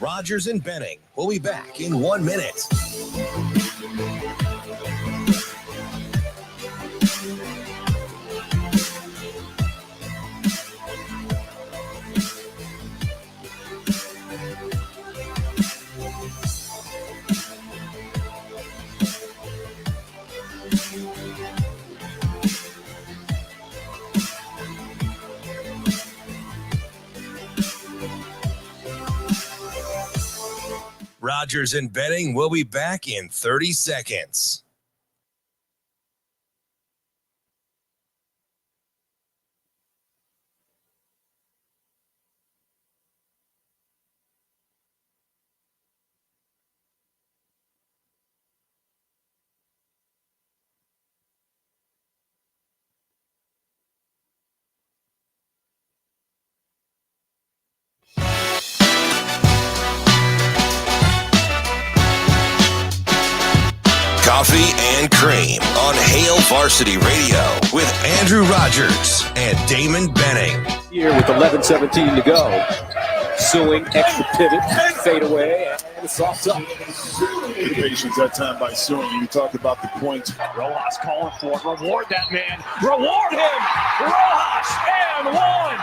Rogers and Benning. We'll be back in 1 minute. Rogers and Benning will be back in 30 seconds. Coffee and Cream on Hail Varsity Radio with Andrew Rogers and Damon Benning. Here with 11:17 to go. Suing, extra pivot, fade away, and it's off up. Patience that time by Suing. You talked about the points. Rojas calling for it. Reward that man. Reward him. Rojas and one.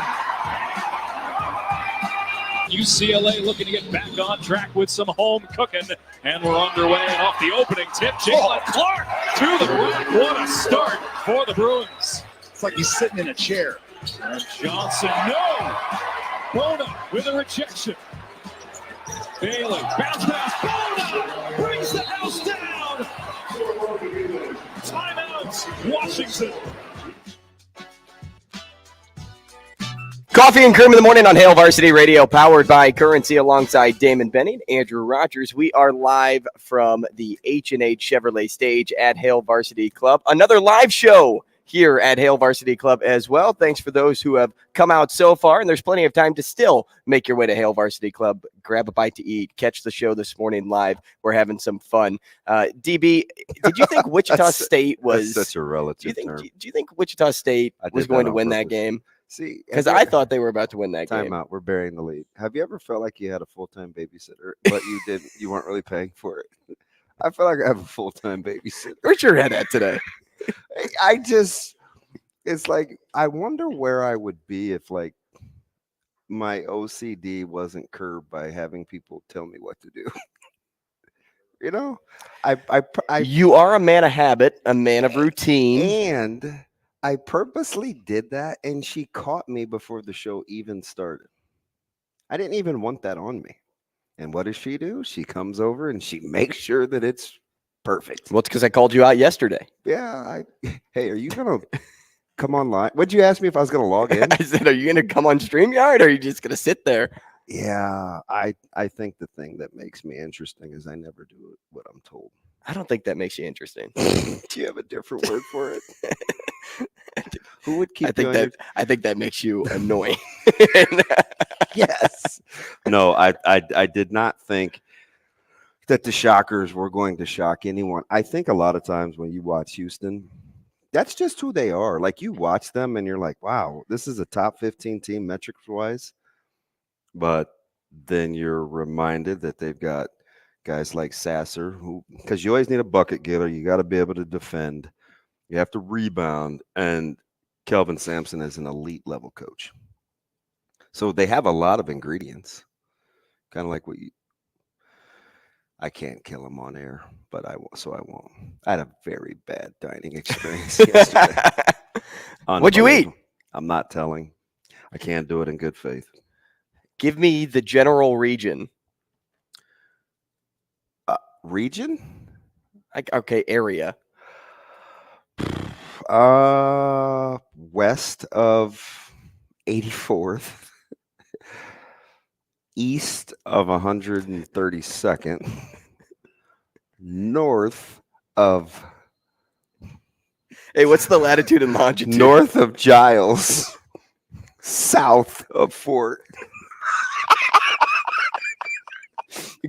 UCLA looking to get back on track with some home cooking. And we're underway and off the opening tip. Jalen Clark to the rack. What a start for the Bruins. It's like he's sitting in a chair. And Johnson, no! Bona with a rejection. Bailey, bounce pass. Bona brings the house down. Timeout, Washington. Coffee and Cream in the morning on Hail Varsity Radio, powered by Currency, alongside Damon Benning, Andrew Rogers. We are live from the H&H Chevrolet stage at Hail Varsity Club. Another live show here at Hail Varsity Club as well. Thanks for those who have come out so far, and there's plenty of time to still make your way to Hail Varsity Club. Grab a bite to eat. Catch the show this morning live. We're having some fun. DB, did you think Wichita State was such a relative term? Do you think Wichita State was going to win that game? See, because I thought they were about to win that game. Timeout. We're burying the lead. Have you ever felt like you had a full-time babysitter, but you weren't really paying for it? I feel like I have a full-time babysitter. Where's your head at today? It's like, I wonder where I would be if like my OCD wasn't curbed by having people tell me what to do. You know, you are a man of habit, a man of routine, and I purposely did that, and she caught me before the show even started. I didn't even want that on me. And what does she do? She comes over and she makes sure that it's perfect. Well, it's because I called you out yesterday. Yeah. Hey, are you going to come online? What'd you ask me if I was going to log in? I said, are you going to come on StreamYard, or are you just going to sit there? Yeah, I think the thing that makes me interesting is I never do what I'm told. I don't think that makes you interesting. Do you have a different word for it? Who would keep I think that makes you annoying. Yes. No, I did not think that the Shockers were going to shock anyone. I think a lot of times when you watch Houston, that's just who they are. Like, you watch them and you're like, wow, this is a top 15 team metrics-wise. But then you're reminded that they've got guys like Sautter, who, because you always need a bucket getter. You got to be able to defend. You have to rebound. And Kelvin Sampson is an elite level coach. So they have a lot of ingredients. Kind of like what I can't kill them on air, but I won't. I had a very bad dining experience yesterday. What'd you eat? I'm not telling. I can't do it in good faith. Give me the general region. Region? Okay, area. West of 84th, east of 132nd, north of. Hey, what's the latitude and longitude? North of Giles, south of Fort.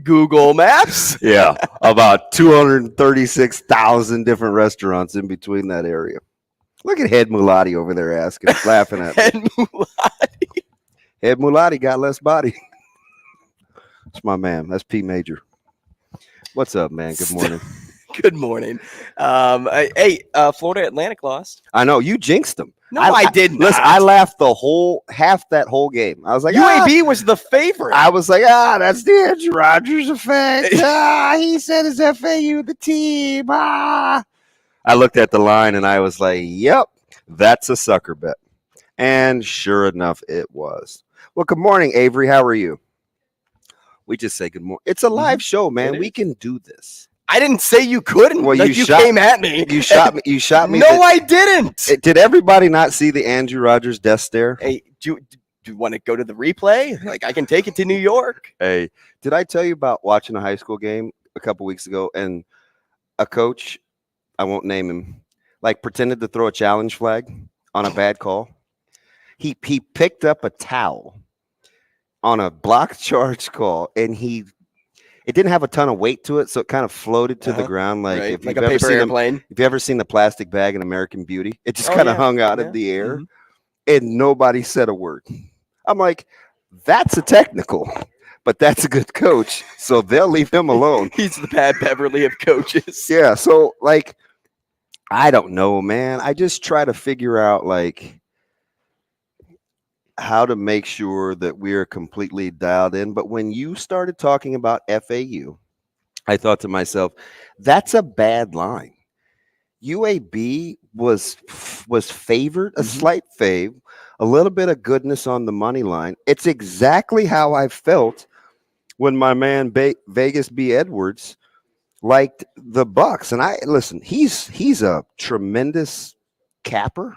Google Maps? Yeah, about 236,000 different restaurants in between that area. Look at Head Mulati over there laughing at me. Head Mulati. Head Mulati got less body. It's my man. That's P Major. What's up, man? Good morning. Good morning. Florida Atlantic lost. I know you jinxed them. No, I didn't. Listen, I laughed the half that whole game. I was like, UAB was the favorite. I was like, that's the Andrew Rogers effect. He said it's FAU, the team. I looked at the line and I was like, yep, that's a sucker bet. And sure enough, it was. Well, good morning, Avery. How are you? We just say good morning. It's a live show, man. We can do this. I didn't say you couldn't. Well, you came at me. You shot me. You shot me. No, I didn't. Did everybody not see the Andrew Rogers death stare? Hey, do you want to go to the replay? Like, I can take it to New York. Hey, did I tell you about watching a high school game a couple weeks ago and a coach, I won't name him, like pretended to throw a challenge flag on a bad call? He picked up a towel on a block charge call, and it didn't have a ton of weight to it, so it kind of floated to the ground like right. if like you've a ever paper seen airplane. If you ever seen the plastic bag in American Beauty, it just kind of hung out in the air, and nobody said a word. I'm like, that's a technical, but that's a good coach, so they'll leave him alone. He's the Pat Beverly of coaches. Yeah, so like, I don't know, man. I just try to figure out like how to make sure that we're completely dialed in. But when you started talking about FAU, I thought to myself, that's a bad line. UAB was favored, a slight fave, a little bit of goodness on the money line. It's exactly how I felt when my man Vegas B. Edwards liked the Bucks. And listen, he's a tremendous capper.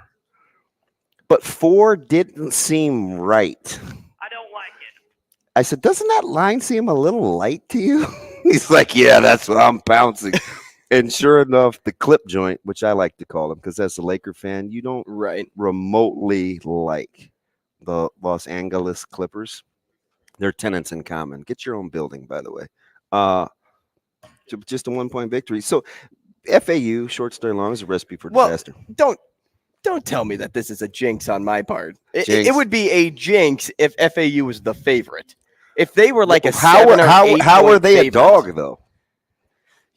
But 4 didn't seem right. I don't like it. I said, doesn't that line seem a little light to you? He's like, yeah, that's what I'm pouncing. And sure enough, the clip joint, which I like to call him, because as a Laker fan, you don't remotely like the Los Angeles Clippers. They're tenants in common. Get your own building, by the way. Just a 1-point victory. So FAU, short story long, is a recipe for disaster. Don't tell me that this is a jinx on my part. It would be a jinx if FAU was the favorite. If they were like a how are they favorite. A dog though?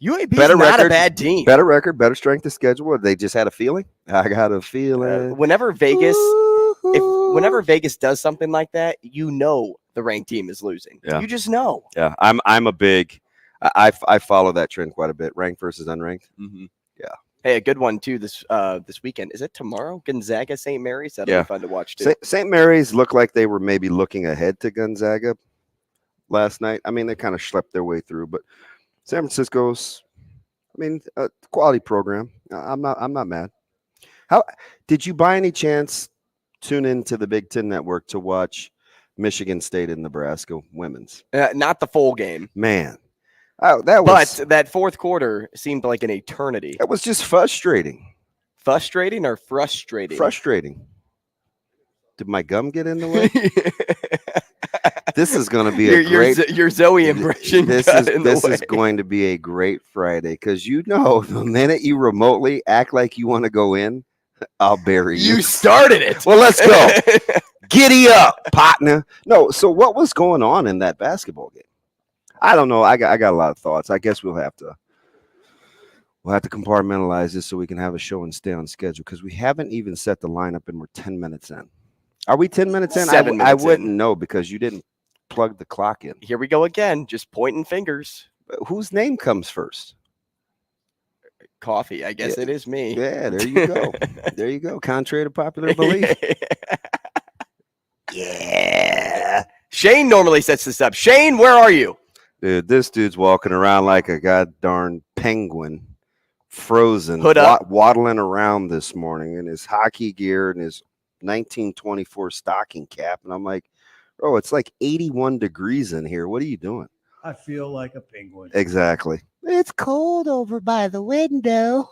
UAB is not a bad team. Better record, better strength of schedule. They just had a feeling. I got a feeling. Whenever Vegas does something like that, you know the ranked team is losing. Yeah. You just know. Yeah, I'm a big. I follow that trend quite a bit. Ranked versus unranked. Mm-hmm. Yeah. Hey, a good one too this weekend. Is it tomorrow? Gonzaga, St. Mary's. That'll be fun to watch too. St. Mary's looked like they were maybe looking ahead to Gonzaga last night. I mean, they kind of schlepped their way through, but San Francisco's, a quality program. I'm not mad. How did you by any chance tune into the Big Ten Network to watch Michigan State and Nebraska women's? Not the full game, man. But that fourth quarter seemed like an eternity. It was just frustrating. Frustrating or frustrating? Frustrating. Did my gum get in the way? This is going to be your Zoe impression. This is going to be a great Friday because the minute you remotely act like you want to go in, I'll bury you. You started it. Well, let's go. Giddy up, partner. No, so what was going on in that basketball game? I don't know. I got a lot of thoughts. I guess we'll have to compartmentalize this so we can have a show and stay on schedule because we haven't even set the lineup and we're 10 minutes in. Are we 10 minutes in? 7 minutes I wouldn't know because you didn't plug the clock in. Here we go again, just pointing fingers. Whose name comes first? Coffee. I guess it is me. Yeah, there you go. There you go. Contrary to popular belief. Yeah. Shane normally sets this up. Shane, where are you? Dude, this dude's walking around like a god-darn penguin, frozen, waddling around this morning in his hockey gear and his 1924 stocking cap. And I'm like, bro, it's like 81 degrees in here. What are you doing? I feel like a penguin. Exactly. It's cold over by the window.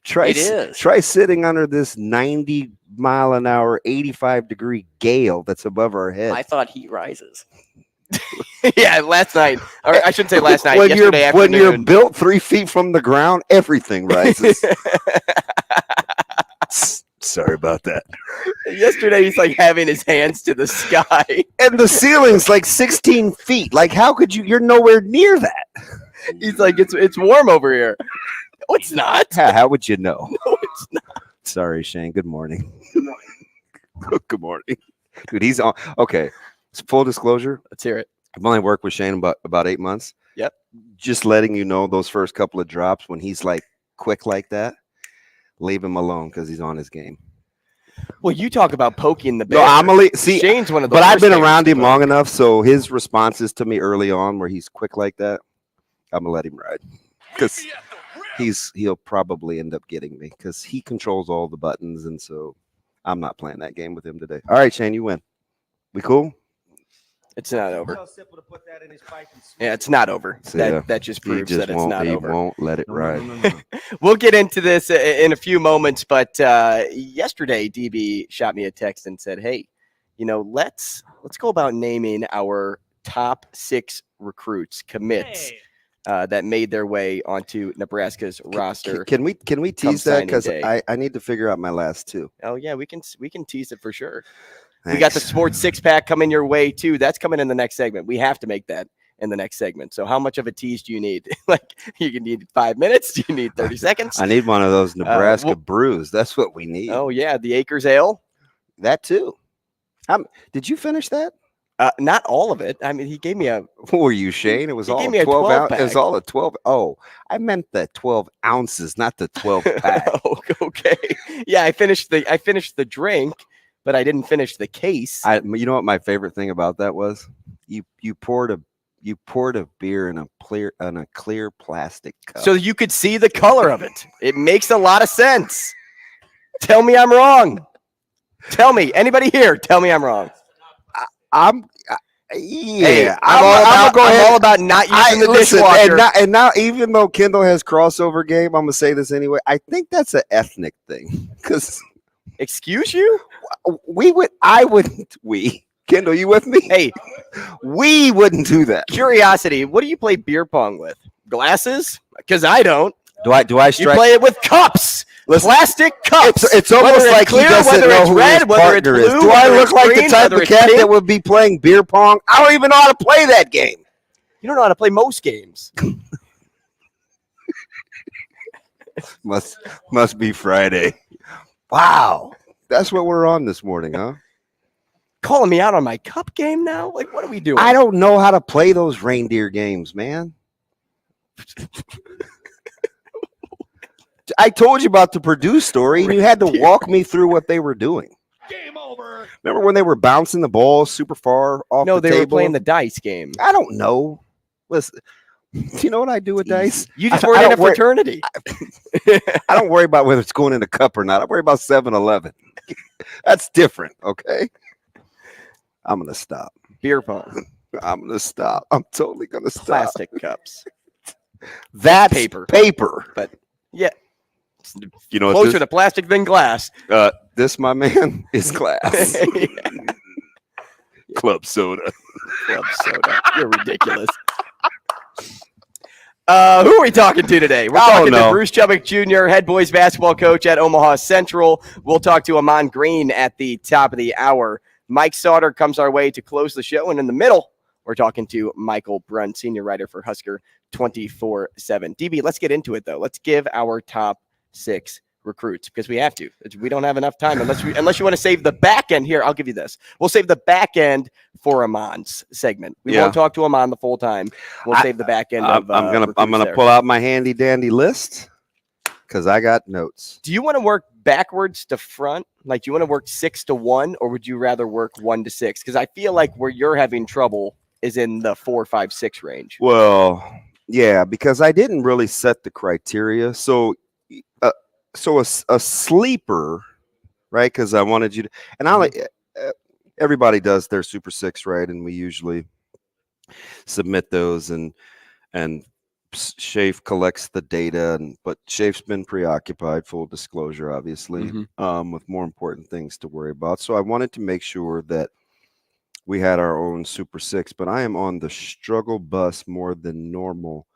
Try is. Sitting under this 90-mile-an-hour, 85-degree gale that's above our head. I thought heat rises. Yeah, last night. Or I shouldn't say last night. When yesterday you're built 3 feet from the ground, everything rises. Sorry about that. Yesterday, he's like having his hands to the sky. And the ceiling's like 16 feet. Like, how could you? You're nowhere near that. He's like, it's warm over here. No, it's not. How would you know? No, it's not. Sorry, Shane. Good morning. Good morning. Dude, he's on. Okay. So full disclosure. Let's hear it. I've only worked with Shane about 8 months. Yep. Just letting you know, those first couple of drops, when he's like quick like that, leave him alone because he's on his game. Well, you talk about poking the bear. No, I'm see. Shane's one of the But I've worst been bears around to him poke. long enough, so his responses to me early on, where he's quick like that, I'm gonna let him ride because he'll probably end up getting me because he controls all the buttons, and so I'm not playing that game with him today. All right, Shane, you win. We cool? It's not over. Yeah, it's not over. So, yeah, that just he proves just that it's won't. not He over. won't let it ride. We'll get into this in a few moments, but yesterday DB shot me a text and said, "Hey, let's go about naming our top 6 recruits, commits that made their way onto Nebraska's roster." Can we tease that? signing Because day. I need to figure out my last 2. Oh yeah, we can tease it for sure. Thanks. We got the sports 6-pack coming your way too. That's coming in the next segment. We have to make that in the next segment. So how much of a tease do you need? Like, you need 5 minutes? Do you need 30 seconds? I need one of those Nebraska brews. That's what we need. Oh yeah, the Acres Ale. That too. Did you finish that? Not all of it. I mean, he gave me a. Who were you, Shane? It was He all gave me a 12 ounce. It 12-pack. was all a 12. Oh, I meant the 12 ounces, not the 12 pack. Oh, okay. Yeah, I finished the drink, but I didn't finish the case. You know what my favorite thing about that was? You poured a beer in a clear plastic cup. So you could see the color of it. It makes a lot of sense. Tell me I'm wrong. Tell me, anybody here, tell me I'm wrong. I'm all about not using the dishwasher. And now, even though Kendall has crossover game, I'm gonna say this anyway. I think that's an ethnic thing. Because excuse you, Kendall, you with me? Hey, we wouldn't do that. Curiosity. What do you play beer pong with? Glasses? Because I don't. Do I strike? You play it with cups. Listen, plastic cups. It's almost whether like it's clear, he doesn't whether know it's who red, his whether it's partner blue, is. Do I whether look it's like green, the type whether of it's cat pink? that would be playing beer pong? I don't even know how to play that game. You don't know how to play most games. Must be Friday. Wow, that's what we're on this morning, huh? Calling me out on my cup game now? Like, what are we doing? I don't know how to play those reindeer games, man. I told you about the Purdue story, and you had to walk me through what they were doing. Game over. Remember when they were bouncing the ball super far off No, the they table? were playing the dice game. I don't know. Listen, do you know what I do with dice? You just work in a fraternity. I don't worry about whether it's going in a cup or not. I worry about 7-Eleven. That's different, okay? I'm going to stop. Beer pong. I'm going to stop. I'm totally going to stop. Plastic cups. That's paper. But yeah. You know, closer to plastic than glass. This, my man, is glass. Club soda. Club soda. You're ridiculous. Who are we talking to today? We're talking to Bruce Chubick Jr., head boys basketball coach at Omaha Central. We'll talk to Ahman Green at the top of the hour. Mike Sautter comes our way to close the show. And in the middle, we're talking to Michael Brunn, senior writer for Husker 24/7. DB, let's get into it, though. Let's give our top 6 recruits because we have to. We don't have enough time unless you want to save the back end here. I'll give you this. We'll save the back end for Ahman's segment. We won't talk to Ahman the full time. We'll save the back end. I'm gonna pull out my handy dandy list because I got notes. Do you want to work backwards to front? Like, do you want to work 6 to 1, or would you rather work 1 to 6? Because I feel like where you're having trouble is in the 4, 5, 6 range. Well, yeah, because I didn't really set the criteria. So a sleeper, right? Because I wanted you to, and I like everybody does their Super 6, right? And we usually submit those, and Shafe collects the data, but Shafe's been preoccupied, full disclosure, obviously, with more important things to worry about. So I wanted to make sure that we had our own Super 6, but I am on the struggle bus more than normal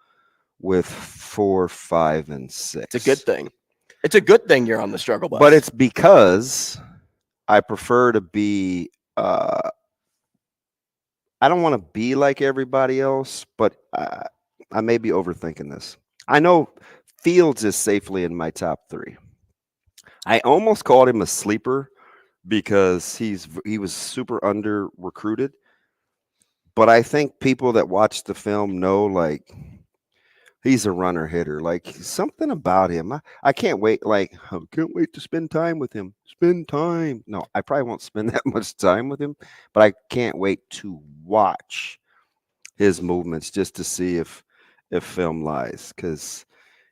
with 4, 5, and 6. It's a good thing. It's a good thing you're on the struggle bus. But it's because I prefer to be I don't want to be like everybody else, but I may be overthinking this. I know Fields is safely in my top 3. I almost called him a sleeper because he was super under recruited. But I think people that watch the film know, like, he's a runner hitter. Like, something about him. I can't wait. Like, I can't wait to spend time with him. Spend time. No, I probably won't spend that much time with him, but I can't wait to watch his movements just to see if film lies, because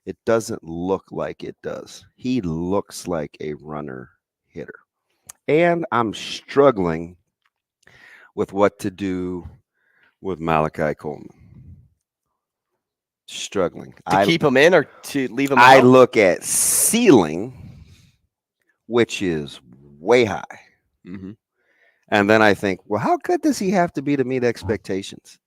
it doesn't look like it does. He looks like a runner hitter. And I'm struggling with what to do with Malachi Coleman. Struggling. To keep him in or to leave him out? I look at ceiling, which is way high. Mm-hmm. And then I think, well, how good does he have to be to meet expectations?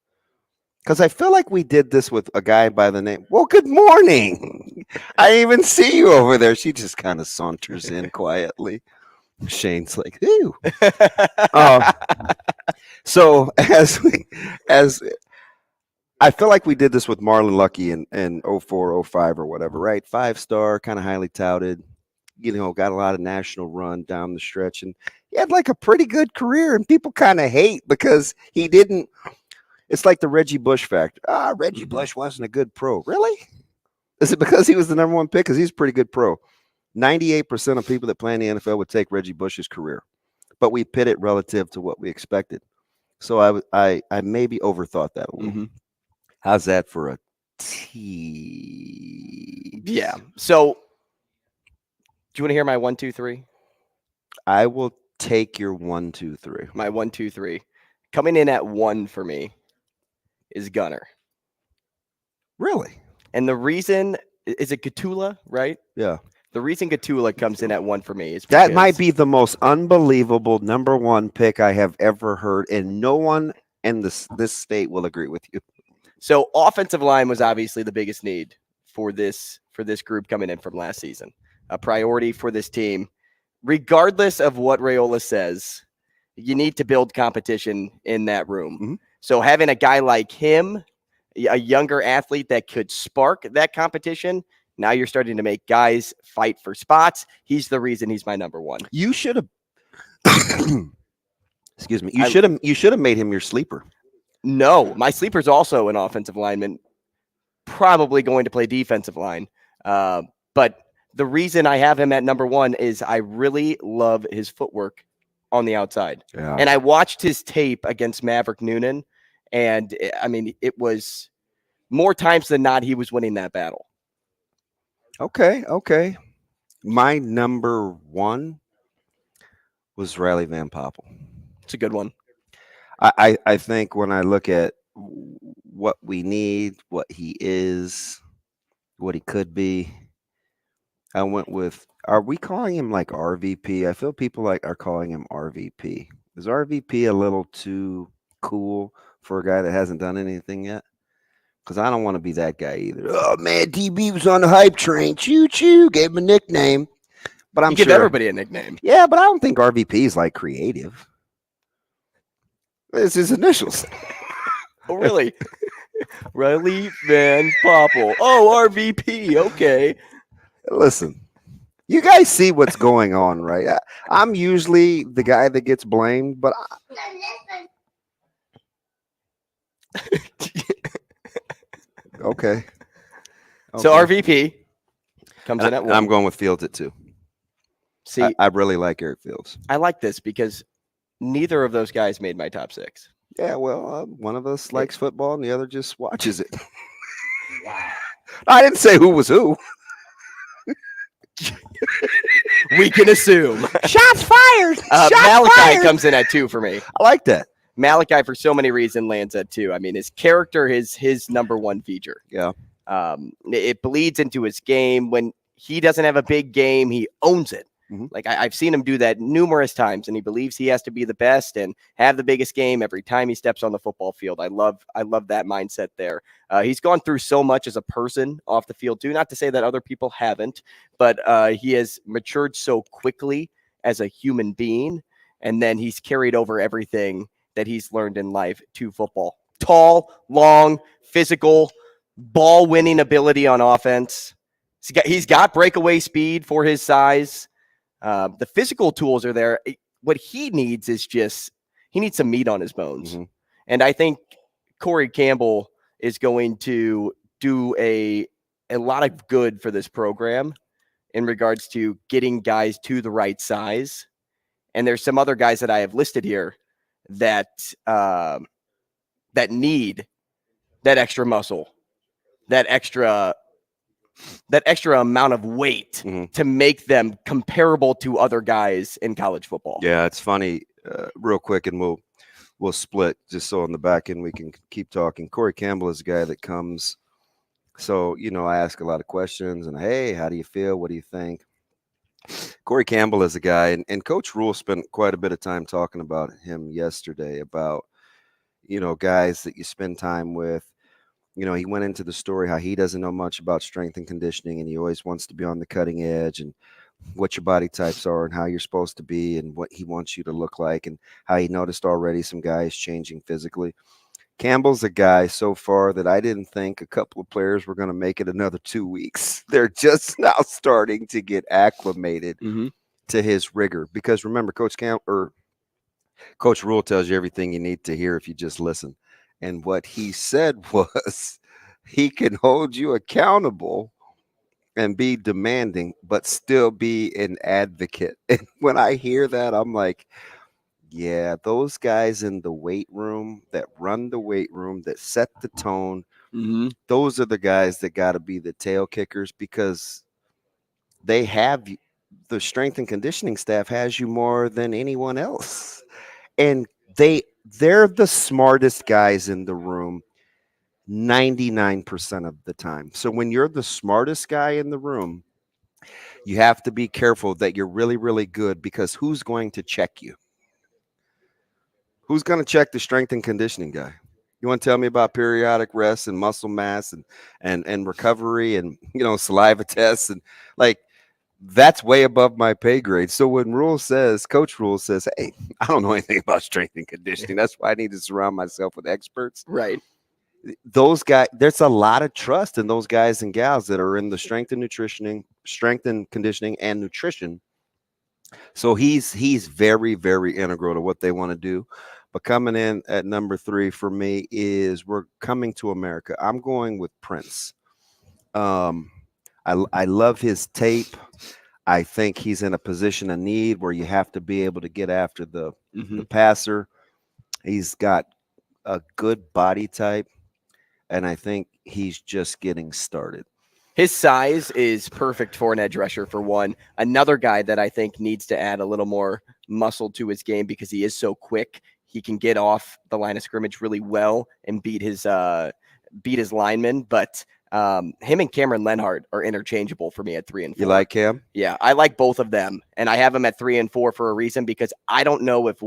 Because I feel like we did this with a guy by the name. Well, good morning. I even see you over there. She just kind of saunters in quietly. Shane's like, ooh. So as I feel like we did this with Marlon Lucky in 04, 05 or whatever, right? 5-star, kind of highly touted, got a lot of national run down the stretch. And he had like a pretty good career, and people kind of hate because he didn't. It's like the Reggie Bush factor. Reggie Bush wasn't a good pro. Really? Is it because he was the number 1 pick? Because he's a pretty good pro. 98% of people that play in the NFL would take Reggie Bush's career, but we pit it relative to what we expected. So I maybe overthought that a little. Mm-hmm. How's that for a T? Yeah. So do you want to hear my 1, 2, 3? I will take your 1, 2, 3. My 1, 2, 3. Coming in at 1 for me is Gunner. Really? And the reason is it Gatula, right? Yeah. The reason Gatula comes in at 1 for me is because that might be the most unbelievable number 1 pick I have ever heard, and no one in this state will agree with you. So offensive line was obviously the biggest need for this group coming in from last season. A priority for this team. Regardless of what Raiola says, you need to build competition in that room. Mm-hmm. So having a guy like him, a younger athlete that could spark that competition, now you're starting to make guys fight for spots. He's the reason he's my number 1. You should have excuse me. You should have made him your sleeper. No, my sleeper's also an offensive lineman, probably going to play defensive line. But the reason I have him at number 1 is I really love his footwork on the outside. Yeah. And I watched his tape against Maverick Noonan, and I mean, it was more times than not he was winning that battle. Okay. My number 1 was Riley Van Poppel. It's a good one. I think when I look at what we need, what he is, what he could be, I went with, are we calling him like RVP? I feel people are calling him RVP. Is RVP a little too cool for a guy that hasn't done anything yet? Because I don't want to be that guy either. Oh, man, DB was on the hype train. Choo-choo. Gave him a nickname. But I'm give everybody a nickname. Yeah, but I don't think RVP is like creative. It's his initials. Oh, really? Riley Van Poppel. Oh, RVP. Okay. Listen, you guys see what's going on, right? I'm usually the guy that gets blamed, but okay. So RVP comes in at 1. I'm going with Fields at 2. See, I really like Eric Fields. I like this because neither of those guys made my top 6. Yeah, well, one of us likes football and the other just watches it. I didn't say who was who. We can assume. Shots fired. Malachi comes in at 2 for me. I like that. Malachi, for so many reasons, lands at 2. I mean, his character is his number 1 feature. Yeah. It bleeds into his game. When he doesn't have a big game, he owns it. Like I've seen him do that numerous times, and he believes he has to be the best and have the biggest game every time he steps on the football field. I love that mindset there. He's gone through so much as a person off the field too. Not to say that other people haven't, but he has matured so quickly as a human being, and then he's carried over everything that he's learned in life to football. Tall, long, physical, ball-winning ability on offense. He's got breakaway speed for his size. The physical tools are there. What he needs is he needs some meat on his bones. And I think Corey Campbell is going to do a lot of good for this program in regards to getting guys to the right size. And there's some other guys that I have listed here that need that extra muscle, that extra amount of weight to make them comparable to other guys in college football. Yeah, it's funny. Real quick, and we'll split just so on the back end we can keep talking. Corey Campbell is a guy that comes. So, I ask a lot of questions and, hey, how do you feel? What do you think? Corey Campbell is a guy, and Coach Rule spent quite a bit of time talking about him yesterday about, guys that you spend time with. He went into the story how he doesn't know much about strength and conditioning, and he always wants to be on the cutting edge and what your body types are and how you're supposed to be and what he wants you to look like, and how he noticed already some guys changing physically. Campbell's a guy so far that I didn't think a couple of players were going to make it another 2 weeks. They're just now starting to get acclimated to his rigor, because remember, Coach Rule tells you everything you need to hear if you just listen. And what he said was he can hold you accountable and be demanding, but still be an advocate. And when I hear that, I'm like, yeah, those guys in the weight room that run the weight room, that set the tone, those are the guys that got to be the tail kickers, because they have the strength and conditioning staff has you more than anyone else. And they're the smartest guys in the room 99% of the time. So when you're the smartest guy in the room, you have to be careful that you're really, really good, because who's going to check you? Who's going to check the strength and conditioning guy? You want to tell me about periodic rest and muscle mass and recovery and, saliva tests, and like, that's way above my pay grade. So when Coach Rule says, hey, I don't know anything about strength and conditioning, that's why I need to surround myself with experts. Right. Those guys, there's a lot of trust in those guys and gals that are in the strength and conditioning and nutrition. So he's very, very integral to what they want to do. But coming in at number 3 for me is We're Coming to America. I'm going with Prince. I love his tape. I think he's in a position of need where you have to be able to get after the passer. He's got a good body type, and I think he's just getting started. His size is perfect for an edge rusher, for one. Another guy that I think needs to add a little more muscle to his game, because he is so quick. He can get off the line of scrimmage really well and beat his linemen, but him and Cameron Lenhart are interchangeable for me at 3 and 4. You like Cam? Yeah, I like both of them, and I have them at 3 and 4 for a reason, because I don't know if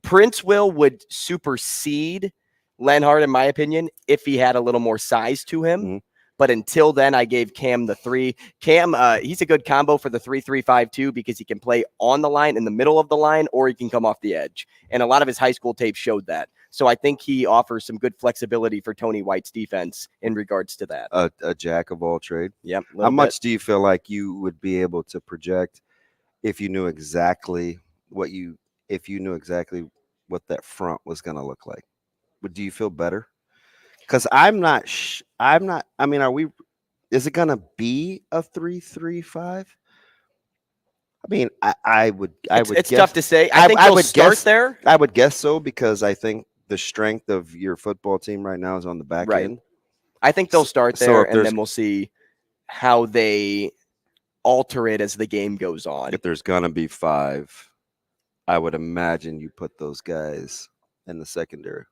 Prince would supersede Lenhart, in my opinion, if he had a little more size to him. But until then, I gave Cam the 3. Cam, he's a good combo for the 3-3-5-2, because he can play on the line, in the middle of the line, or he can come off the edge. And a lot of his high school tape showed that. So I think he offers some good flexibility for Tony White's defense in regards to that. A jack of all trade. Yep. How much do you feel like you would be able to project if you knew exactly what that front was going to look like? Do you feel better? Because I'm not. I mean, is it going to be a 3-3-5? I mean, I would. It's guess, tough to say. I think they'll start there. I would guess so, because I think the strength of your football team right now is on the back end. I think they'll start there, and then we'll see how they alter it as the game goes on. If there's going to be 5, I would imagine you put those guys in the secondary,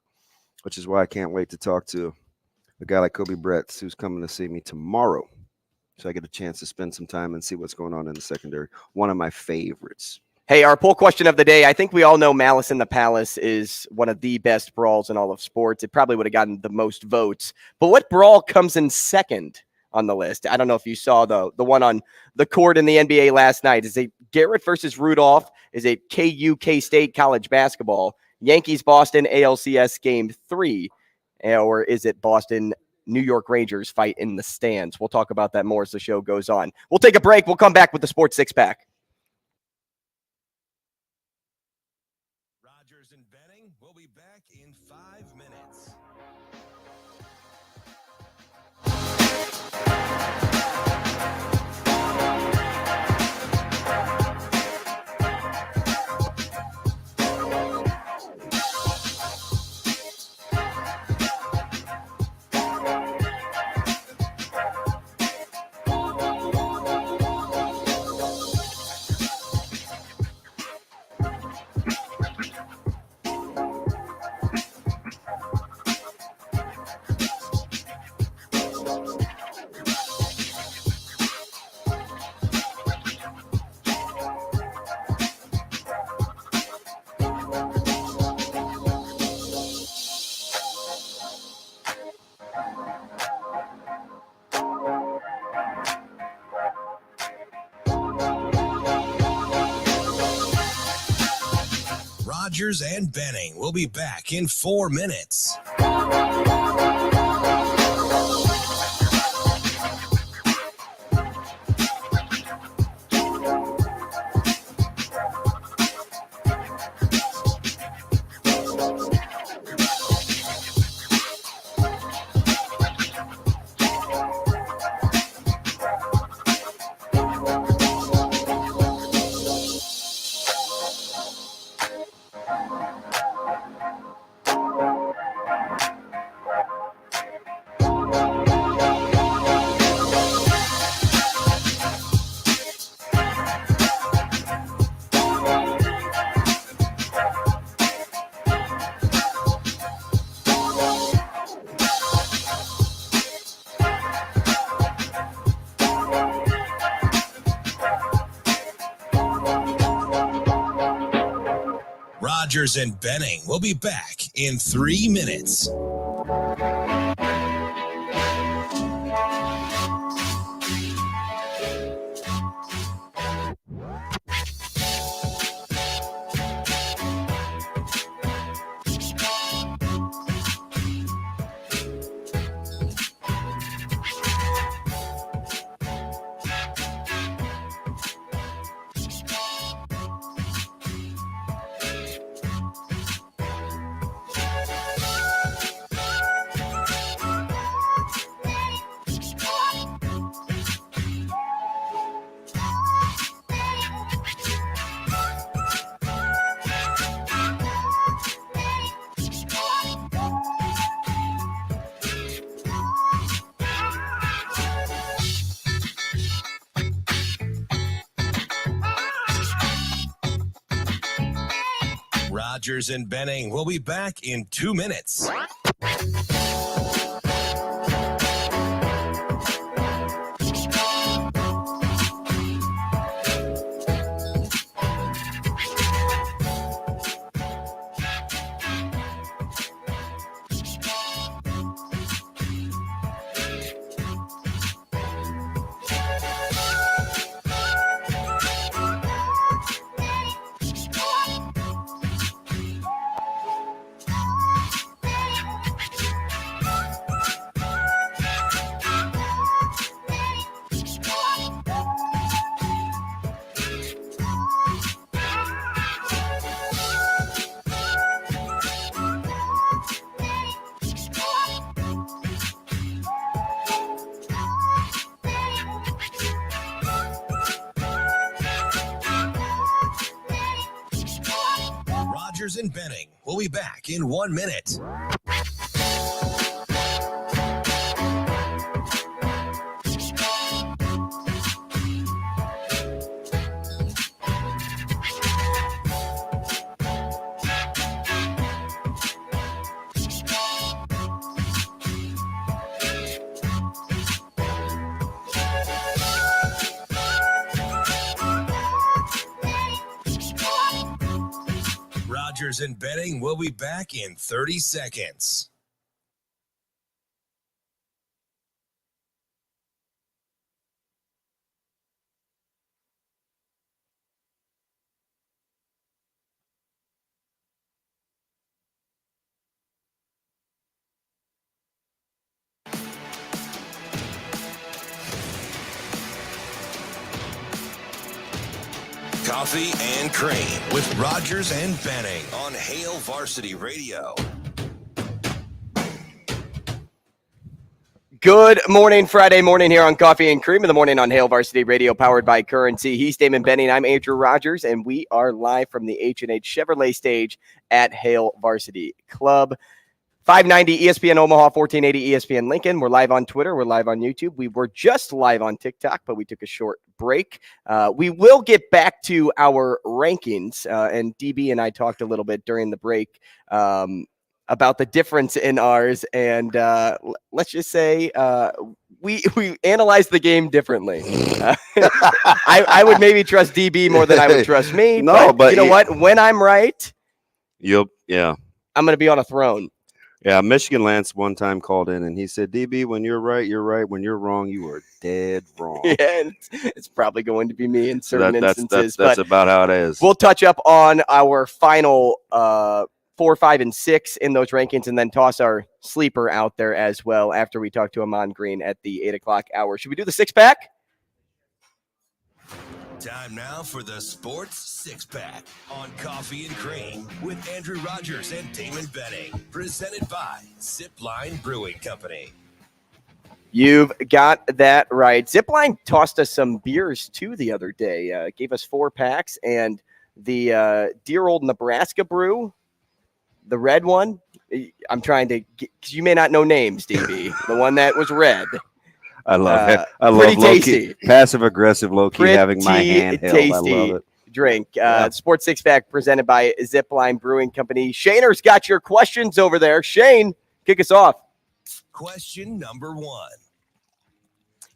which is why I can't wait to talk to a guy like Kobe Bretz, who's coming to see me tomorrow So I get a chance to spend some time and see what's going on in the secondary. One of my favorites. Hey, our poll question of the day. I think we all know Malice in the Palace is one of the best brawls in all of sports. It probably would have gotten the most votes. But what brawl comes in second on the list? I don't know if you saw the one on the court in the NBA last night. Is it Garrett versus Rudolph? Is it KU K-State college basketball? Yankees Boston ALCS game 3? Or is it Boston New York Rangers fight in the stands? We'll talk about that more as the show goes on. We'll take a break. We'll come back with the Sports Six Pack. Rogers and Benning will be back in 5 minutes. Rogers and Benning will be back in 4 minutes. Rogers and Benning will be back in 3 minutes. Rogers and Benning will be back in 2 minutes. Rogers and Benning will be back in 1 minute. Rogers and Benning will be back in 30 seconds. Coffee and Cream with Rogers and Benning on Hail Varsity Radio. Good morning, Friday morning here on Coffee and Cream in the morning on Hail Varsity Radio, powered by Currency. He's Damon Benning. I'm Andrew Rogers, and we are live from the H&H Chevrolet stage at Hail Varsity Club. 590 ESPN Omaha, 1480 ESPN Lincoln. We're live on Twitter. We're live on YouTube. We were just live on TikTok, but we took a short break. We will get back to our rankings, and DB and I talked a little bit during the break about the difference in ours, and let's just say we analyzed the game differently. I would maybe trust DB more than I would trust me. But you know what? When I'm right, I'm going to be on a throne. Yeah, Michigan Lance one time called in and he said, DB, when you're right, you're right. When you're wrong, you are dead wrong. Yeah, it's probably going to be me in certain instances. That's about how it is. We'll touch up on our final 4, 5, and 6 in those rankings and then toss our sleeper out there as well after we talk to Ahman Green at the 8 o'clock hour. Should we do the six-pack? Time now for the Sports Six-Pack on Coffee and Cream with Andrew Rogers and Damon Benning. Presented by Zipline Brewing Company. You've got that right. Zipline tossed us some beers, too, the other day. Gave us 4 packs, and the dear old Nebraska brew, the red one, I'm trying to get, because you may not know names, DB, the one that was red. I love it. I love low-key, passive-aggressive, low-key, having my hand held. I love it. Drink. Sports Six-Pack presented by Zipline Brewing Company. Shaner's got your questions over there. Shane, kick us off. Question number 1.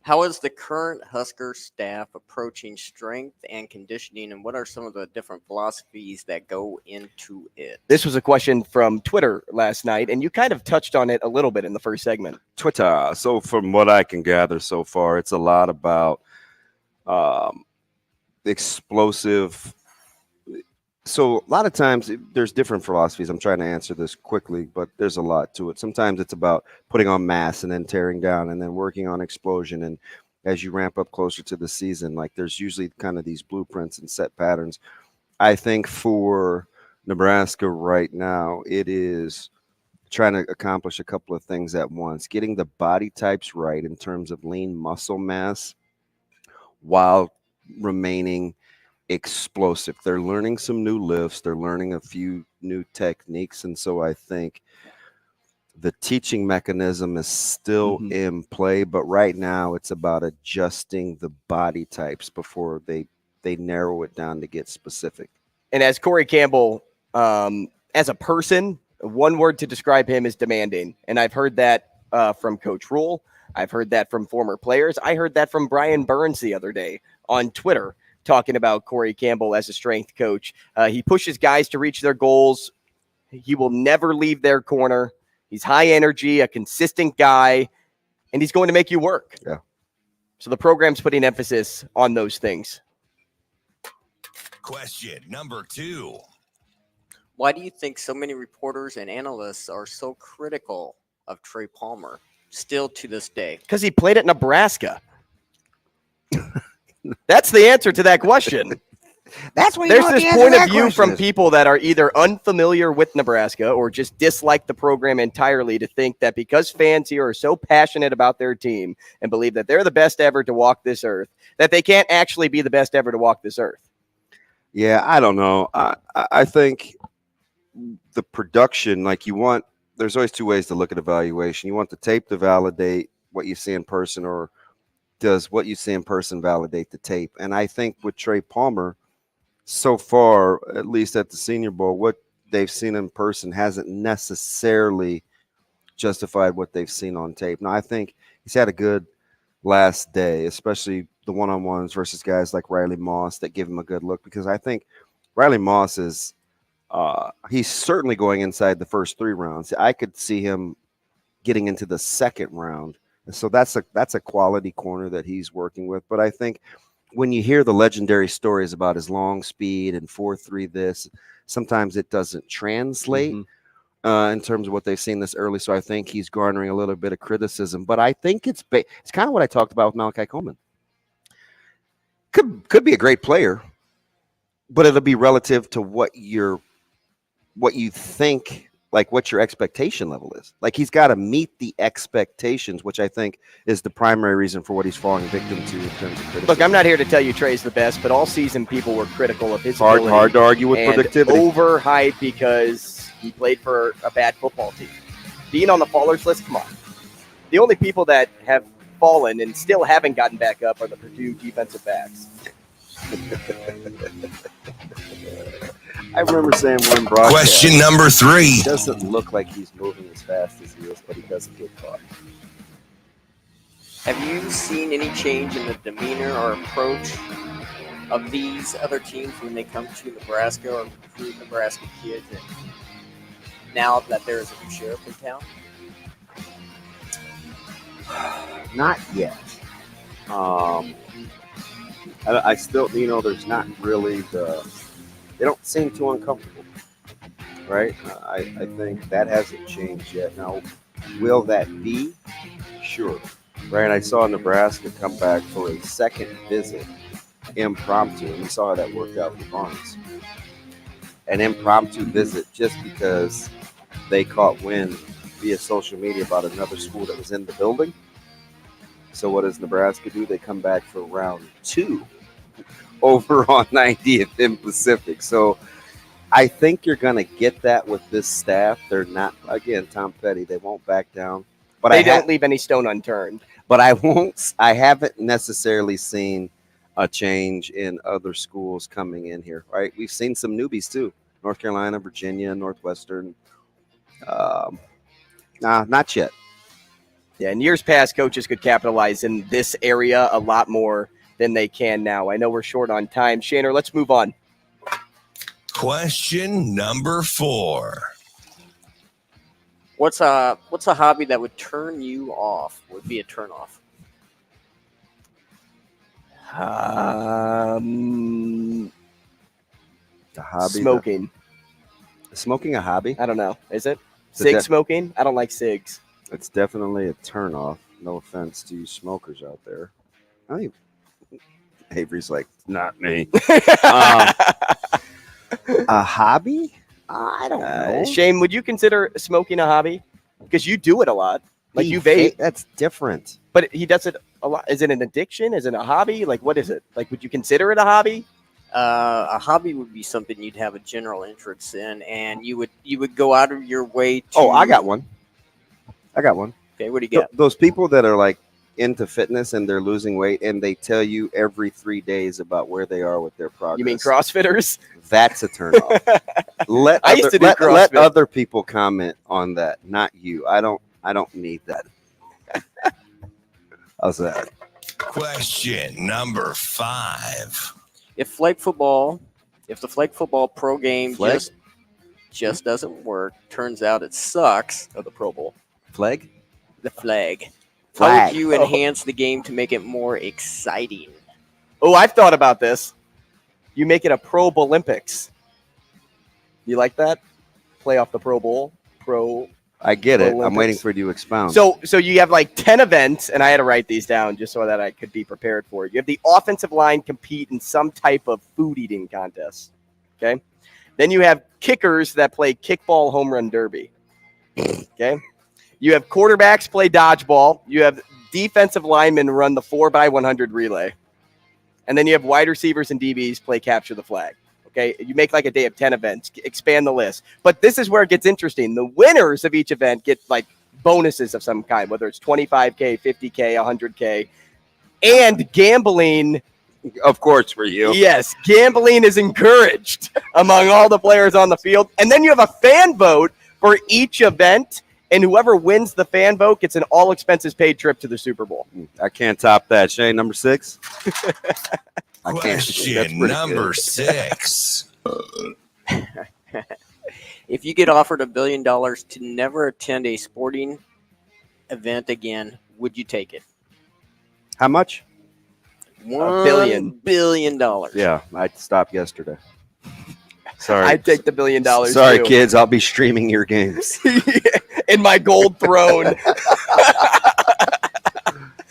How is the current Husker staff approaching strength and conditioning, and what are some of the different philosophies that go into it? This was a question from Twitter last night, and you kind of touched on it a little bit in the first segment. Twitter. So from what I can gather so far, it's a lot about explosive. So a lot of times there's different philosophies. I'm trying to answer this quickly, but there's a lot to it. Sometimes it's about putting on mass and then tearing down and then working on explosion. And as you ramp up closer to the season, like there's usually kind of these blueprints and set patterns. I think for Nebraska right now, it is trying to accomplish a couple of things at once, getting the body types right in terms of lean muscle mass while remaining explosive. They're learning some new lifts. They're learning a few new techniques. And so I think the teaching mechanism is still in play, but right now it's about adjusting the body types before they narrow it down to get specific. And as Corey Campbell, as a person, one word to describe him is demanding. And I've heard that from Coach Rule. I've heard that from former players. I heard that from Brian Burns the other day on Twitter, talking about Corey Campbell as a strength coach. He pushes guys to reach their goals. He will never leave their corner. He's high energy, a consistent guy, and he's going to make you work. Yeah. So the program's putting emphasis on those things. Question number 2. Why do you think so many reporters and analysts are so critical of Trey Palmer still to this day? Because he played at Nebraska. That's the answer to that question. That's what there's this point of view from people that are either unfamiliar with Nebraska or just dislike the program entirely to think that because fans here are so passionate about their team and believe that they're the best ever to walk this earth, that they can't actually be the best ever to walk this earth. Yeah, I don't know. I think the production, like there's always 2 ways to look at evaluation. You want the tape to validate what you see in person, or does what you see in person validate the tape? And I think with Trey Palmer, so far, at least at the Senior Bowl, what they've seen in person hasn't necessarily justified what they've seen on tape. Now, I think he's had a good last day, especially the one-on-ones versus guys like Riley Moss that give him a good look, because I think Riley Moss is He's certainly going inside the first 3 rounds. I could see him getting into the second round. So that's a quality corner that he's working with. But I think when you hear the legendary stories about his long speed and 4.3 this, sometimes it doesn't translate in terms of what they've seen this early. So I think he's garnering a little bit of criticism. But I think it's kind of what I talked about with Malachi Coleman. Could be a great player, but it'll be relative to what you think. Like what your expectation level is. Like he's got to meet the expectations, which I think is the primary reason for what he's falling victim to in terms of criticism. Look, I'm not here to tell you Trey's the best, but all season people were critical of his ability. Hard to argue with productivity. Overhyped because he played for a bad football team. Being on the fallers list, come on. The only people that have fallen and still haven't gotten back up are the Purdue defensive backs. I remember saying when broadcast. Question number 3. He doesn't look like he's moving as fast as he is, but he doesn't get caught. Have you seen any change in the demeanor or approach of these other teams when they come to Nebraska or recruit Nebraska kids? And now that there is a new sheriff in town? Not yet. I still, there's not really they don't seem too uncomfortable, right? I think that hasn't changed yet. Now, will that be? Sure. Right, I saw Nebraska come back for a second visit, impromptu, and we saw how that worked out for Barnes. An impromptu visit just because they caught wind via social media about another school that was in the building. So what does Nebraska do? They come back for round 2 over on 90th and Pacific. So I think you're going to get that with this staff. They're not, again, Tom Petty, they won't back down. But they don't leave any stone unturned. But I haven't necessarily seen a change in other schools coming in here, right? We've seen some newbies too. North Carolina, Virginia, Northwestern. Not yet. Yeah, in years past, coaches could capitalize in this area a lot more than they can now. I know we're short on time. Shaner, let's move on. Question number 4. What's a hobby that would turn you off? Would be a turn off? The hobby. Smoking. Smoking a hobby? I don't know. Is it? Cig smoking? I don't like cigs. It's definitely a turn off. No offense to you smokers out there. Avery's like, not me. A hobby? I don't know. Shane, would you consider smoking a hobby? Because you do it a lot. Like you vape. That's different. But he does it a lot. Is it an addiction? Is it a hobby? Like, what is it? Like, would you consider it a hobby? A hobby would be something you'd have a general interest in, and you would go out of your way to... Oh, I got one. Okay, what do you got? Those people that are like into fitness and they're losing weight and they tell you every 3 days about where they are with their progress. You mean CrossFitters? That's a turn off. Let other people comment on that, not you. I don't need that. How's that? Question number 5. If the flag football pro game just doesn't work, turns out it sucks. Oh, the Pro Bowl. Flag? The flag. How would you enhance the game to make it more exciting? Oh, I've thought about this. You make it a Pro Bowl Olympics. You like that? Play off the Pro Bowl. I get it. Olympics. I'm waiting for you to expound. So you have like 10 events, and I had to write these down just so that I could be prepared for it. You have the offensive line compete in some type of food eating contest. Okay. Then you have kickers that play kickball home run derby. Okay. You have quarterbacks play dodgeball. You have defensive linemen run the 4x100 relay. And then you have wide receivers and DBs play capture the flag. Okay, you make like a day of 10 events, expand the list. But this is where it gets interesting. The winners of each event get like bonuses of some kind, whether it's 25K, 50K, 100K. And gambling. Of course, for you. Yes, gambling is encouraged among all the players on the field. And then you have a fan vote for each event. And whoever wins the fan vote gets an all expenses paid trip to the Super Bowl. I can't top that. Shane, number 6. Question number 6. If you get offered $1 billion to never attend a sporting event again, would you take it? How much? $1 billion. Yeah, I stopped yesterday. Sorry. I'd take the $1 billion. Sorry, too. kids. I'll be streaming your games. In my gold throne.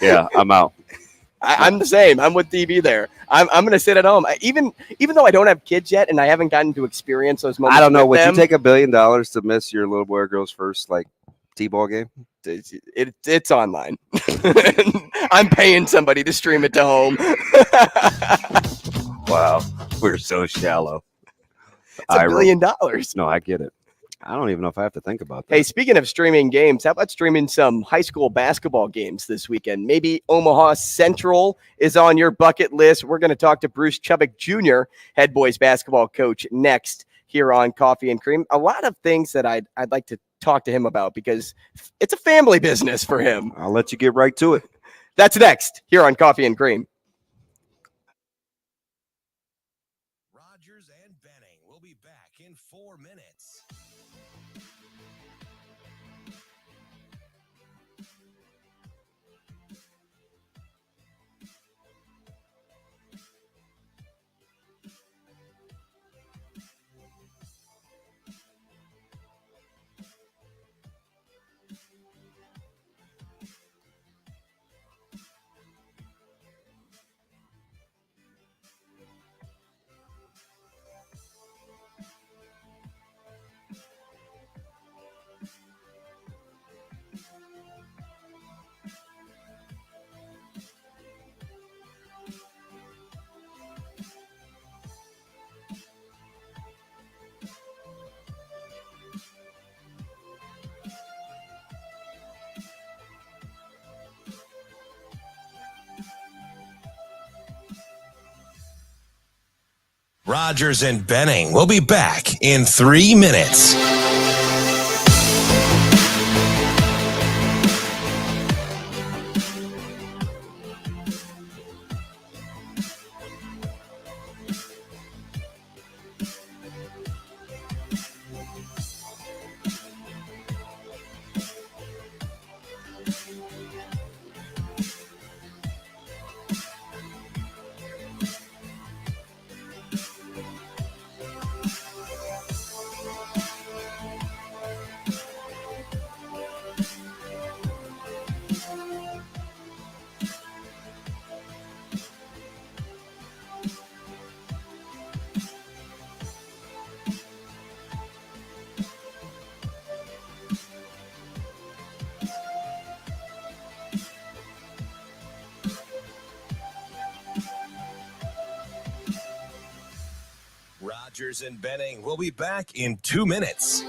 Yeah, I'm out. I'm the same. I'm with DB there. I'm going to sit at home. Even though I don't have kids yet and I haven't gotten to experience those moments. I don't know. with Would them, you take $1 billion to miss your little boy or girl's first T-ball game? It's online. I'm paying somebody to stream it to home. Wow, we're so shallow. It's $1 billion. No, I get it. I don't even know if I have to think about that. Hey, speaking of streaming games, how about streaming some high school basketball games this weekend? Maybe Omaha Central is on your bucket list. We're going to talk to Bruce Chubick Jr., head boys basketball coach, next here on Coffee and Cream. A lot of things that I'd like to talk to him about because it's a family business for him. I'll let you get right to it. That's next here on Coffee and Cream. Rogers and Benning will be back in 4 minutes. Rogers and Benning will be back in 3 minutes. Rogers and Benning will be back in 2 minutes.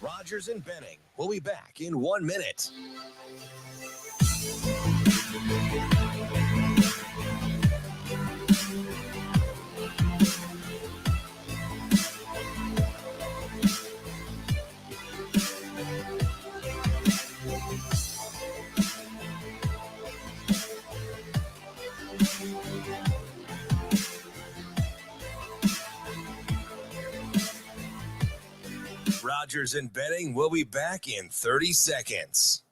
Rogers and Benning will be back in 1 minute. Rogers and Benning will be back in 30 seconds.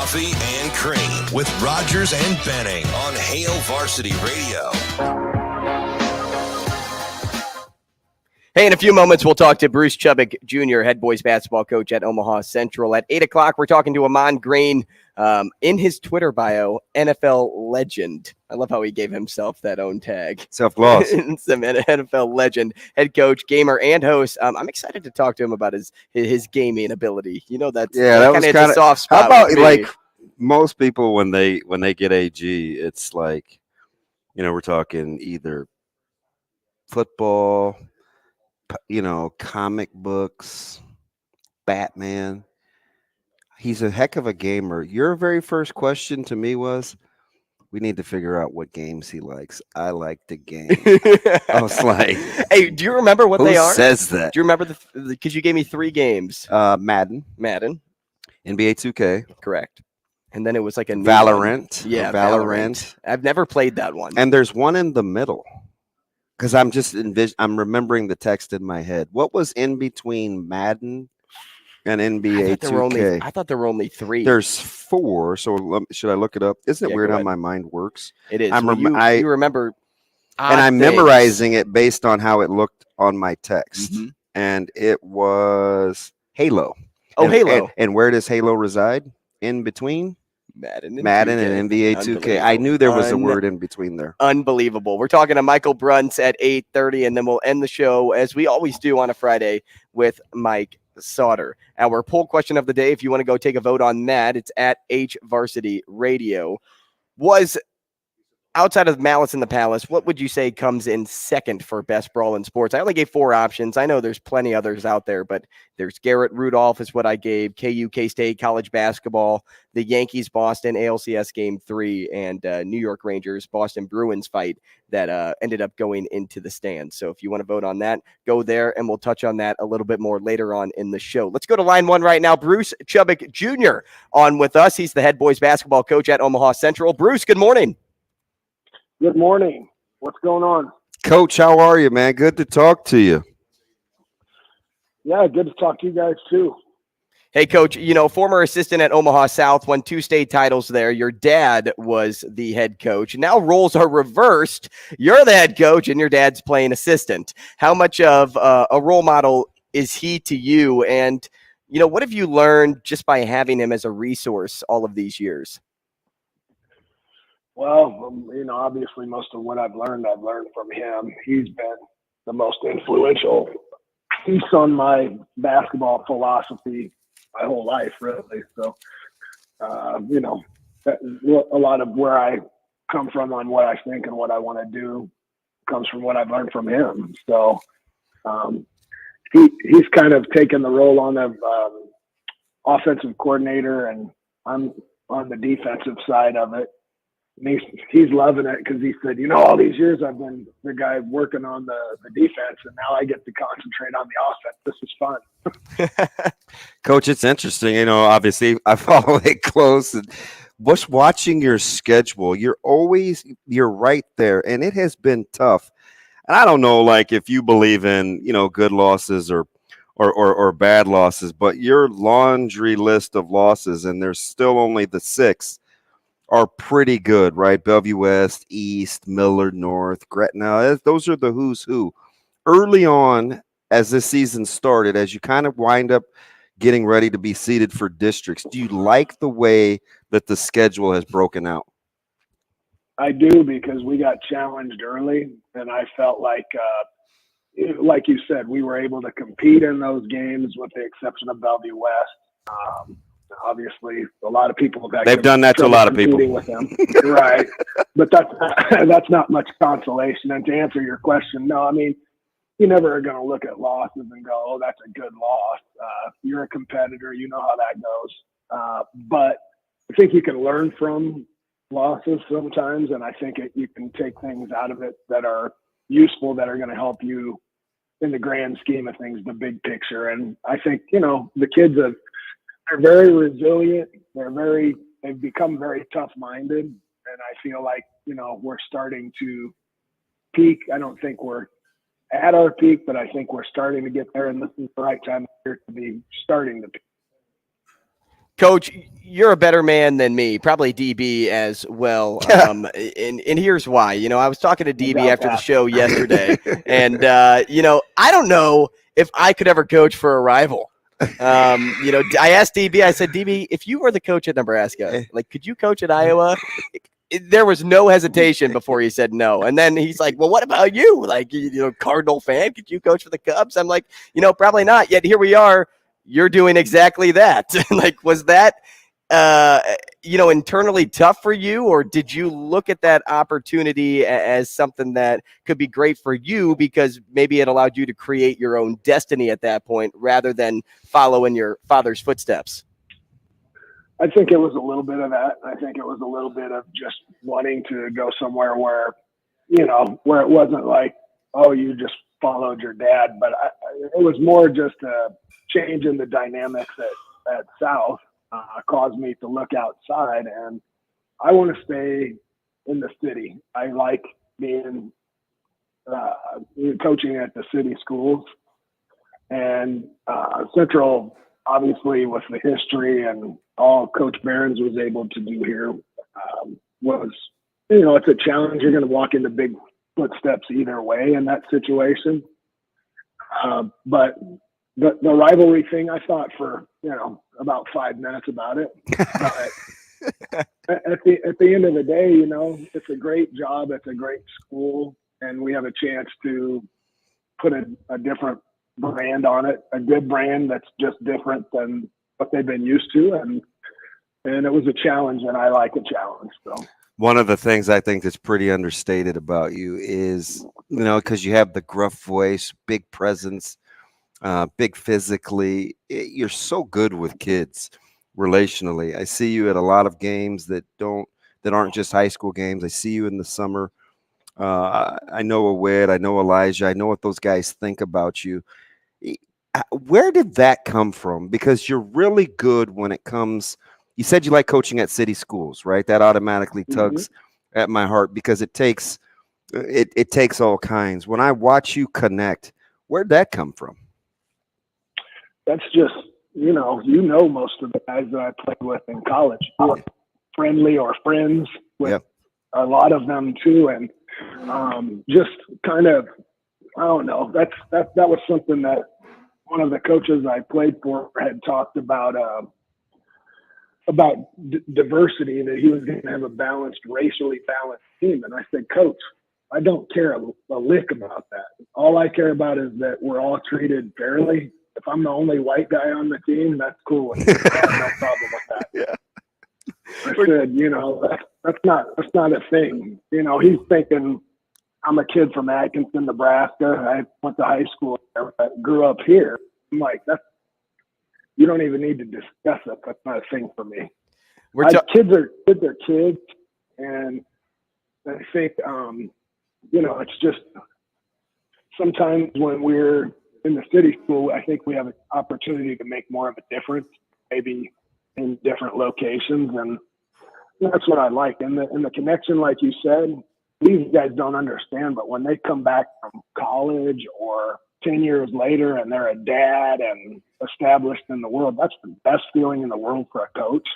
Coffee and Cream with Rogers and Benning on Hail Varsity Radio. Hey, in a few moments, we'll talk to Bruce Chubick Jr., head boys basketball coach at Omaha Central. At 8 o'clock, we're talking to Ahman Green. In his Twitter bio, NFL legend. I love how he gave himself that own tag. Self-gloss. Some NFL legend, head coach, gamer, and host. I'm excited to talk to him about his gaming ability. You know, that was kind of a soft spot. How about, like, most people when they get AG, it's like, we're talking either football, comic books, Batman. He's a heck of a gamer. Your very first question to me was, we need to figure out what games he likes. I like the game. I was like, hey, do you remember what they are? Who says that? Do you remember because you gave me 3 games. Madden. NBA 2K. Correct. And then it was like a Valorant. Yeah, Valorant. I've never played that one. And there's one in the middle. Because I'm remembering the text in my head. What was in between Madden and NBA 2K? I thought there were only 3. There's 4. So should I look it up? Isn't it weird how my mind works? It is. You remember. And I'm memorizing it based on how it looked on my text. Mm-hmm. And it was Halo. Oh, Halo. And where does Halo reside? In between? Madden and NBA 2K. I knew there was a word in between there. Unbelievable. We're talking to Michael Bruntz at 8:30, and then we'll end the show, as we always do on a Friday, with Mike Sautter. Our poll question of the day, if you want to go take a vote on that, it's at H Varsity Radio. Was, outside of Malice in the Palace, what would you say comes in second for best brawl in sports? I only gave 4 options. I know there's plenty others out there, but there's Garrett Rudolph is what I gave, KU, K-State, college basketball, the Yankees, Boston, ALCS Game 3, and New York Rangers, Boston Bruins fight that ended up going into the stands. So if you want to vote on that, go there, and we'll touch on that a little bit more later on in the show. Let's go to line 1 right now. Bruce Chubick Jr. on with us. He's the head boys basketball coach at Omaha Central. Bruce, good morning. Good morning. What's going on? Coach, how are you, man? Good to talk to you. Yeah, good to talk to you guys, too. Hey, Coach, former assistant at Omaha South, won 2 state titles there. Your dad was the head coach. Now roles are reversed. You're the head coach, and your dad's playing assistant. How much of a role model is he to you? And, what have you learned just by having him as a resource all of these years? Well, obviously most of what I've learned from him. He's been the most influential piece on my basketball philosophy my whole life, really. So, a lot of where I come from on what I think and what I want to do comes from what I've learned from him. So, he's kind of taken the role on of offensive coordinator, and I'm on the defensive side of it. And he's loving it because he said, all these years I've been the guy working on the defense, and now I get to concentrate on the offense. This is fun. Coach, it's interesting. Obviously I follow it close. And just watching your schedule, you're right there, and it has been tough. And I don't know, like, if you believe in, good losses or bad losses, but your laundry list of losses, and there's still only the 6, are pretty good, right? Bellevue West, East, Millard North, Gretna. Those are the who's who. Early on, as this season started, as you kind of wind up getting ready to be seeded for districts, do you like the way that the schedule has broken out? I do, because we got challenged early, and I felt like you said, we were able to compete in those games with the exception of Bellevue West. Obviously, a lot of people they've done that to a lot of people. With them. Right. But that's not much consolation. And to answer your question, no, you never are going to look at losses and go, oh, that's a good loss. You're a competitor. You know how that goes. But I think you can learn from losses sometimes, and I think you can take things out of it that are useful, that are going to help you in the grand scheme of things, the big picture. And I think, the kids they're very resilient. They've become very tough-minded, and I feel like, we're starting to peak. I don't think we're at our peak, but I think we're starting to get there, and this is the right time of year to be starting to peak. Coach, you're a better man than me, probably DB as well. And here's why. I was talking to DB after the show yesterday, and, I don't know if I could ever coach for a rival. I asked DB, I said, DB, if you were the coach at Nebraska, could you coach at Iowa? There was no hesitation before he said no. And then he's like, well, what about you? Cardinal fan, could you coach for the Cubs? I'm like, probably not. Yet here we are. You're doing exactly that. Was that, internally tough for you, or did you look at that opportunity as something that could be great for you because maybe it allowed you to create your own destiny at that point rather than follow in your father's footsteps? I think it was a little bit of that. I think it was a little bit of just wanting to go somewhere where it wasn't like, oh, you just followed your dad, but it was more just a change in the dynamics at South caused me to look outside, and I want to stay in the city. I like being coaching at the city schools, and Central, obviously with the history and all Coach Behrens was able to do here was, it's a challenge. You're going to walk into big footsteps either way in that situation. But the rivalry thing, I thought for, about 5 minutes about it. But at the end of the day, it's a great job. It's a great school. And we have a chance to put a different brand on it, a good brand that's just different than what they've been used to. And it was a challenge, and I like a challenge. So one of the things I think that's pretty understated about you is, because you have the gruff voice, big presence, big physically, you're so good with kids relationally. I see you at a lot of games that aren't just high school games. I see you in the summer. I know Awed, I know Elijah, I know what those guys think about you. Where did that come from? Because you're really good when it comes. You said you like coaching at city schools, right? That automatically tugs at my heart because it takes all kinds. When I watch you connect, where'd that come from? That's just, most of the guys that I played with in college were friendly or friends with a lot of them too. And just kind of, I don't know, that was something that one of the coaches I played for had talked about diversity, that he was going to have a racially balanced team. And I said, Coach, I don't care a lick about that. All I care about is that we're all treated fairly. If I'm the only white guy on the team, that's cool. I have no problem with that. Yeah. I said, that's not a thing. He's thinking, I'm a kid from Atkinson, Nebraska. I went to high school there, but grew up here. I'm like, you don't even need to discuss it. That's not a thing for me. Kids are kids, and I think it's just sometimes when we're in the city school, I think we have an opportunity to make more of a difference, maybe in different locations, and that's what I like. And the connection, like you said, these guys don't understand, but when they come back from college or 10 years later and they're a dad and established in the world, that's the best feeling in the world for a coach.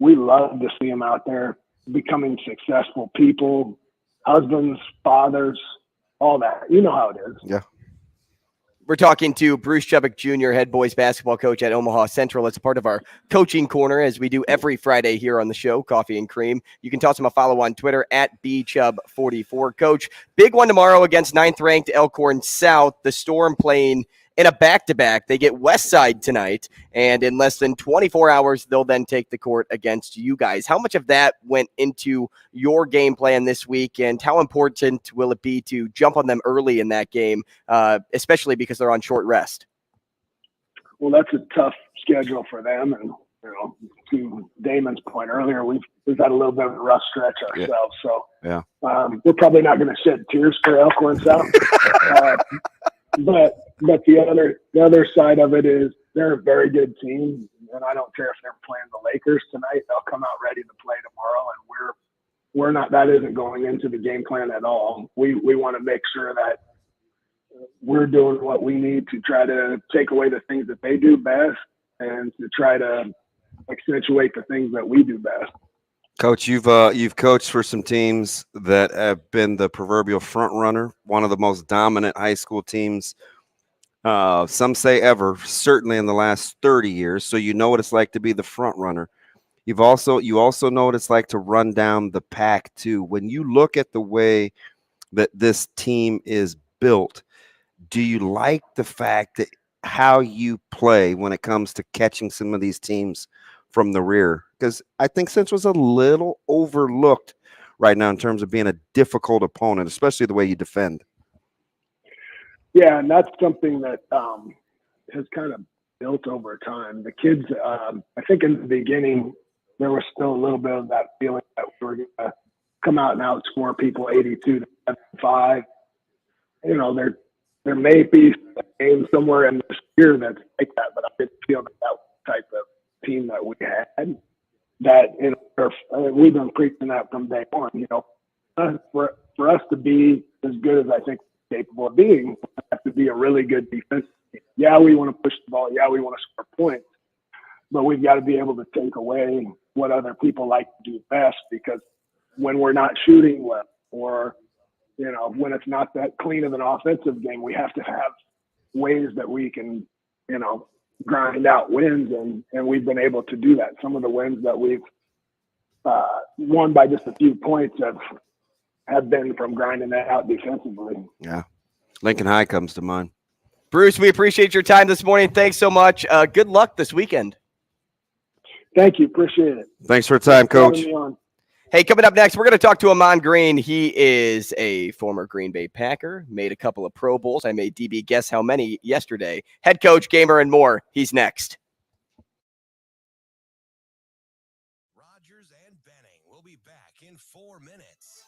We love to see them out there becoming successful people, husbands, fathers, all that. You know how it is. Yeah. We're talking to Bruce Chubick Jr., head boys basketball coach at Omaha Central. It's a part of our coaching corner, as we do every Friday here on the show, Coffee and Cream. You can toss him a follow on Twitter at bchub44. Coach, big one tomorrow against 9th-ranked Elkhorn South. The Storm playing in a back-to-back. They get Westside tonight, and in less than 24 hours, they'll then take the court against you guys. How much of that went into your game plan this week, and how important will it be to jump on them early in that game, especially because they're on short rest? Well, that's a tough schedule for them, and to Damon's point earlier, we've had a little bit of a rough stretch ourselves. So we're probably not going to shed tears for Elkhorn South. But the other side of it is they're a very good team, and I don't care if they're playing the Lakers tonight. They'll come out ready to play tomorrow, and we're not. That isn't going into the game plan at all. We want to make sure that we're doing what we need to try to take away the things that they do best, and to try to accentuate the things that we do best. Coach, you've coached for some teams that have been the proverbial front runner, one of the most dominant high school teams, some say ever, certainly in the last 30 years. So you know what it's like to be the front runner. You also know what it's like to run down the pack too. When you look at the way that this team is built, do you like the fact that how you play when it comes to catching some of these teams from the rear? Because I think Central's a little overlooked right now in terms of being a difficult opponent, especially the way you defend. Yeah, and that's something that has kind of built over time. The kids, I think in the beginning, there was still a little bit of that feeling that we were going to come out and outscore people 82-75. You know, there may be a game somewhere in this year that's like that, but I didn't feel that was the type of team that we had. That, you know, we've been preaching that from day one. You know, for us to be as good as I think we're capable of being, we have to be a really good defense team. Yeah, we want to push the ball. Yeah, we want to score points, but we've got to be able to take away what other people like to do best, because when we're not shooting well, or, you know, when it's not that clean of an offensive game, we have to have ways that we can, you know, grind out wins, and we've been able to do that. Some of the wins that we've won by just a few points have been from grinding that out defensively. Yeah. Lincoln High comes to mind. Bruce, we appreciate your time this morning. Thanks so much. Good luck this weekend. Thank you. Appreciate it. Thanks for the time, Coach. Hey, coming up next, we're going to talk to Ahman Green. He is a former Green Bay Packer, made a couple of Pro Bowls. I made DB guess how many yesterday. Head coach, gamer, and more. He's next. Rogers and Benning will be back in 4 minutes.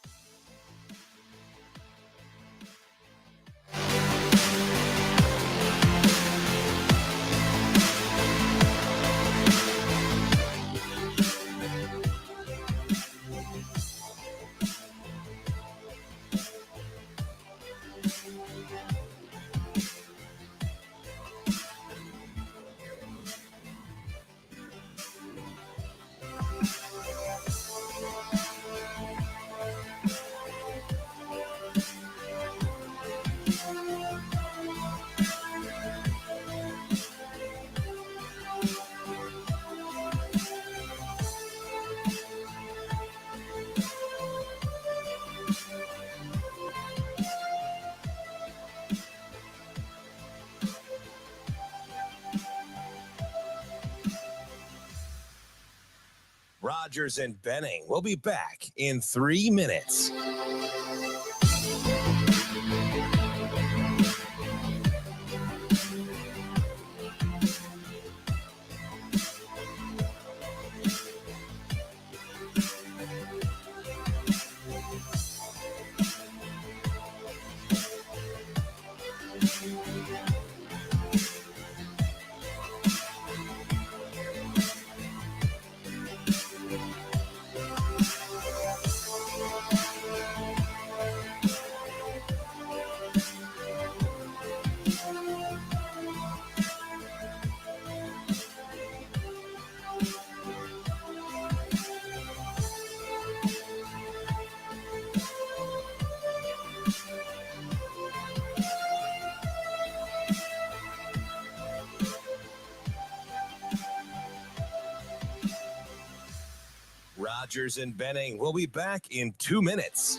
Rogers and Benning will be back in 3 minutes. Rogers and Benning will be back in 2 minutes.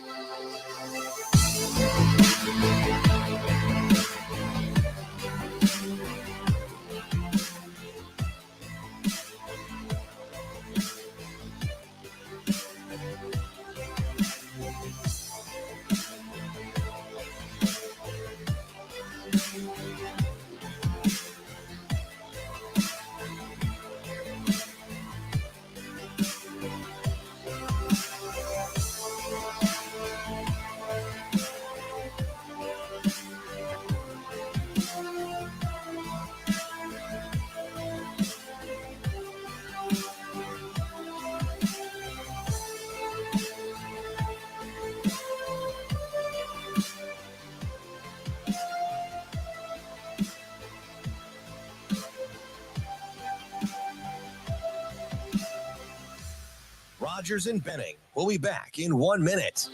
Rogers and Benning. We'll be back in 1 minute.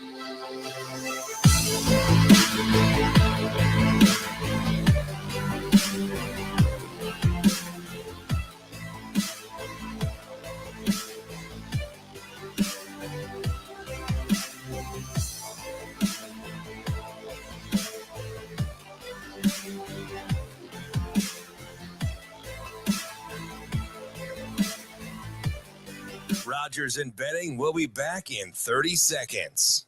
Rogers and Benning will be back in 30 seconds.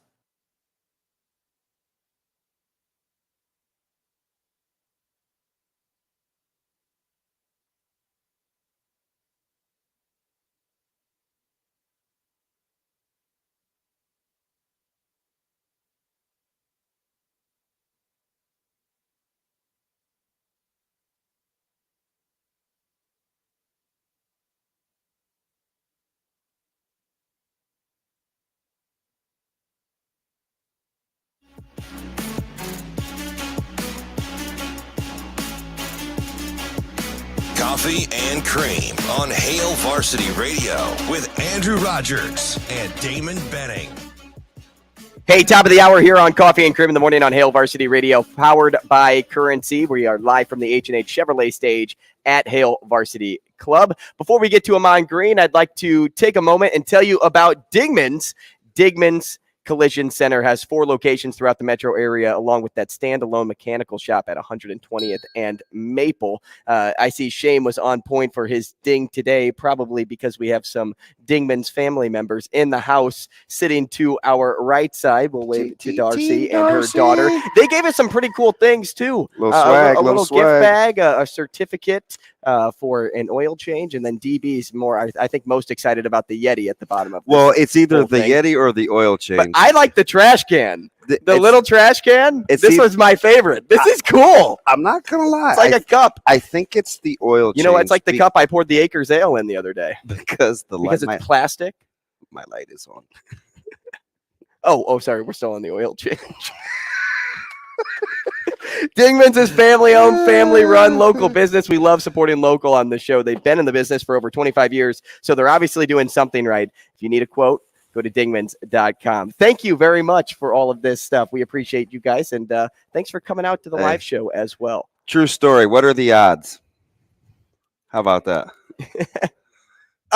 Coffee and Cream on Hail Varsity Radio with Andrew Rogers and Damon Benning. Hey, top of the hour here on Coffee and Cream in the morning on Hail Varsity Radio, powered by Currency. We are live from the H&H Chevrolet stage at Hail Varsity Club. Before we get to Ahman Green, I'd like to take a moment and tell you about Dingman's. Dingman's Collision Center has 4 locations throughout the metro area, along with that standalone mechanical shop at 120th and Maple. I see Shane was on point for his ding today, probably because we have some Dingman's family members in the house sitting to our right side. We'll wave to Darcy and her daughter. They gave us some pretty cool things, too. Little a little swag. gift bag, a certificate for an oil change, and then DB's more, I think, most excited about the Yeti at the bottom of Well, it's either whole the thing. Yeti or the oil change. But I like the trash can. The It's- little trash can. it's This either- was my favorite. This is cool. I'm not gonna lie. It's like a cup. I think it's the oil change. You know, it's like the cup I poured the Acres Ale in the other day because because light, it's plastic. my light is on. Oh, sorry. We're still on the oil change. Dingman's is family-owned, family-run local business. We love supporting local on the show. They've been in the business for over 25 years, so they're obviously doing something right. If you need a quote, go to dingmans.com. Thank you very much for all of this stuff. We appreciate you guys, and thanks for coming out to the live show as well. True story. What are the odds? How about that?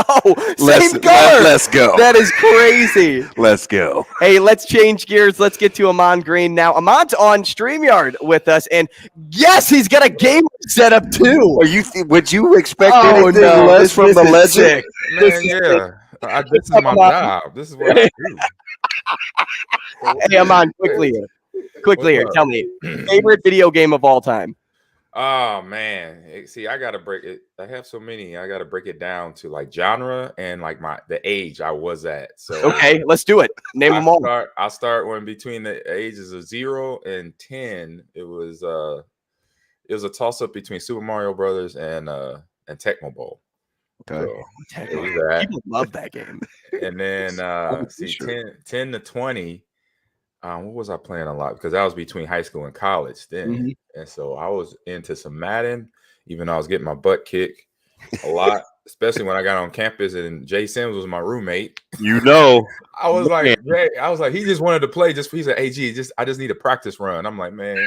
Oh, same color. Let's go. That is crazy. Let's go. Hey, let's change gears. Let's get to Ahman Green now. Ahman's on StreamYard with us, and yes, he's got a game set up too. Are you? Would you expect Oh, anything no, less this- from this the is legend? sick. This Man, is yeah. This is my job. This is what I do. Hey, Ahman, quickly here. up? Tell me, favorite video game of all time? Oh man. See, I gotta break it. I have so many. I gotta break it down to like genre and like the age I was at. So Okay, let's do it. Name them all. I'll start when between the ages of 0 and 10. It was a toss up between Super Mario Brothers and Tecmo Bowl. Okay. So, it was that. People love that game. And then see, 10 to 20. What was I playing a lot? Because I was between high school and college then. And so I was into some Madden, even though I was getting my butt kicked a lot, especially when I got on campus and Jay Sims was my roommate. You know. I was like, he just wanted to play. He said, hey, G, I just need a practice run. I'm like, man,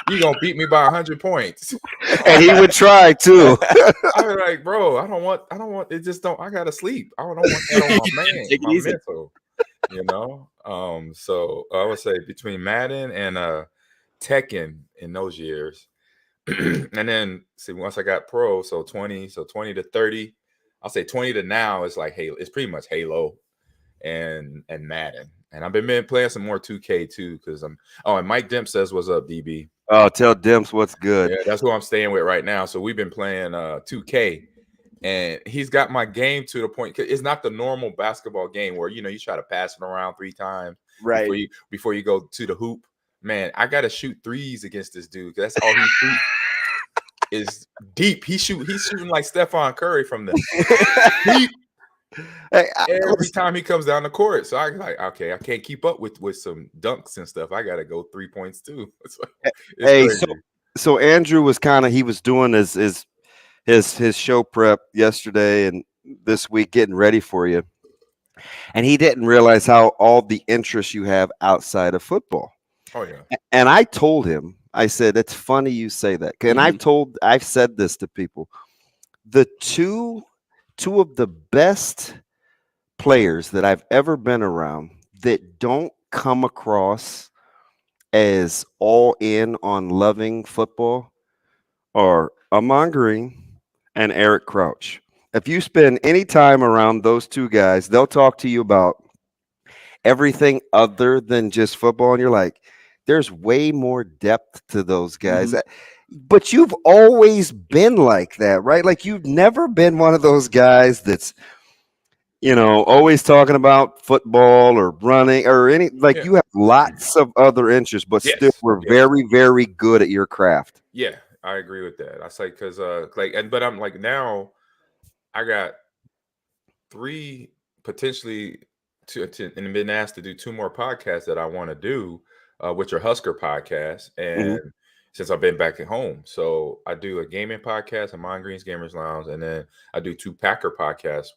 you gonna beat me by 100 points. And he would try too. I was like, bro, I don't want it. I gotta sleep. I don't want that on Take it my easy. mental. You know, so I would say between Madden and Tekken in those years, and then see once I got pro, so 20 to 30, I'll say 20 to now is like Halo. It's pretty much Halo and Madden, and I've been playing some more 2K too because and Mike Demp says what's up, DB. Oh, tell Dimps what's good. Yeah, that's who I'm staying with right now. So we've been playing 2K. And he's got my game to the point. It's not the normal basketball game where you try to pass it around 3 times before you go to the hoop. Man, I gotta shoot threes against this dude. That's all he shoots is deep. He's shooting like Stephon Curry from the deep. Every time he comes down the court. So I'm like, okay, I can't keep up with some dunks and stuff. I gotta go 3 points too. It's crazy. So Andrew was he was doing his show prep yesterday and this week getting ready for you. And he didn't realize how all the interests you have outside of football. Oh yeah. And I told him, I said, it's funny you say that. And I've said this to people. The two of the best players that I've ever been around that don't come across as all in on loving football are Ahman Green and Eric Crouch. If you spend any time around those two guys, they'll talk to you about everything other than just football. And you're like, there's way more depth to those guys. But you've always been like that, right? Like you've never been one of those guys that's, always talking about football or running or any, like you have lots of other interests, but still we're very, very good at your craft. Yeah, I agree with that. I say, cause but I'm like, now I got 3 potentially and been asked to do 2 more podcasts that I want to do, which are Husker podcasts. And since I've been back at home, so I do a gaming podcast, Ahman Green's Gamers Lounge, and then I do 2 Packer podcasts,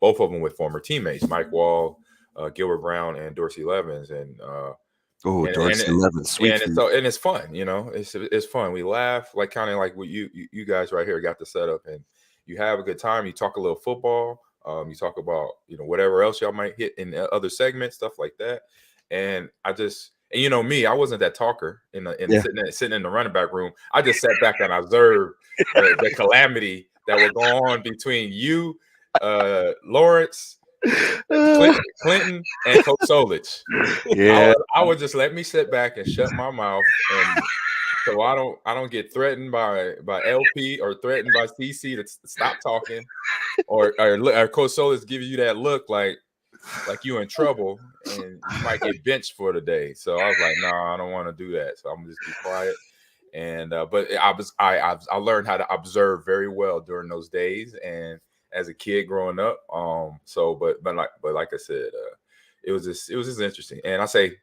both of them with former teammates, Mike Wall, Gilbert Brown, and Dorsey Levens. And Dorsey Levens, sweet. And it's fun, it's fun. We laugh, like kind of like what you guys right here got the setup, and you have a good time. You talk a little football. You talk about, whatever else y'all might hit in other segments, stuff like that. And me, I wasn't that talker sitting in the running back room. I just sat back and observed the calamity that would go on between you, Lawrence, Clinton, and Coach Solich. Yeah, I would just let me sit back and shut my mouth, and so I don't get threatened by LP or threatened by CC to stop talking, or Coach Solis give you that look like you in trouble and you might get benched for the day. So I was like, no, I don't want to do that. So I'm just be quiet. And but I learned how to observe very well during those days and as a kid growing up. But like I said, it was just interesting. And I say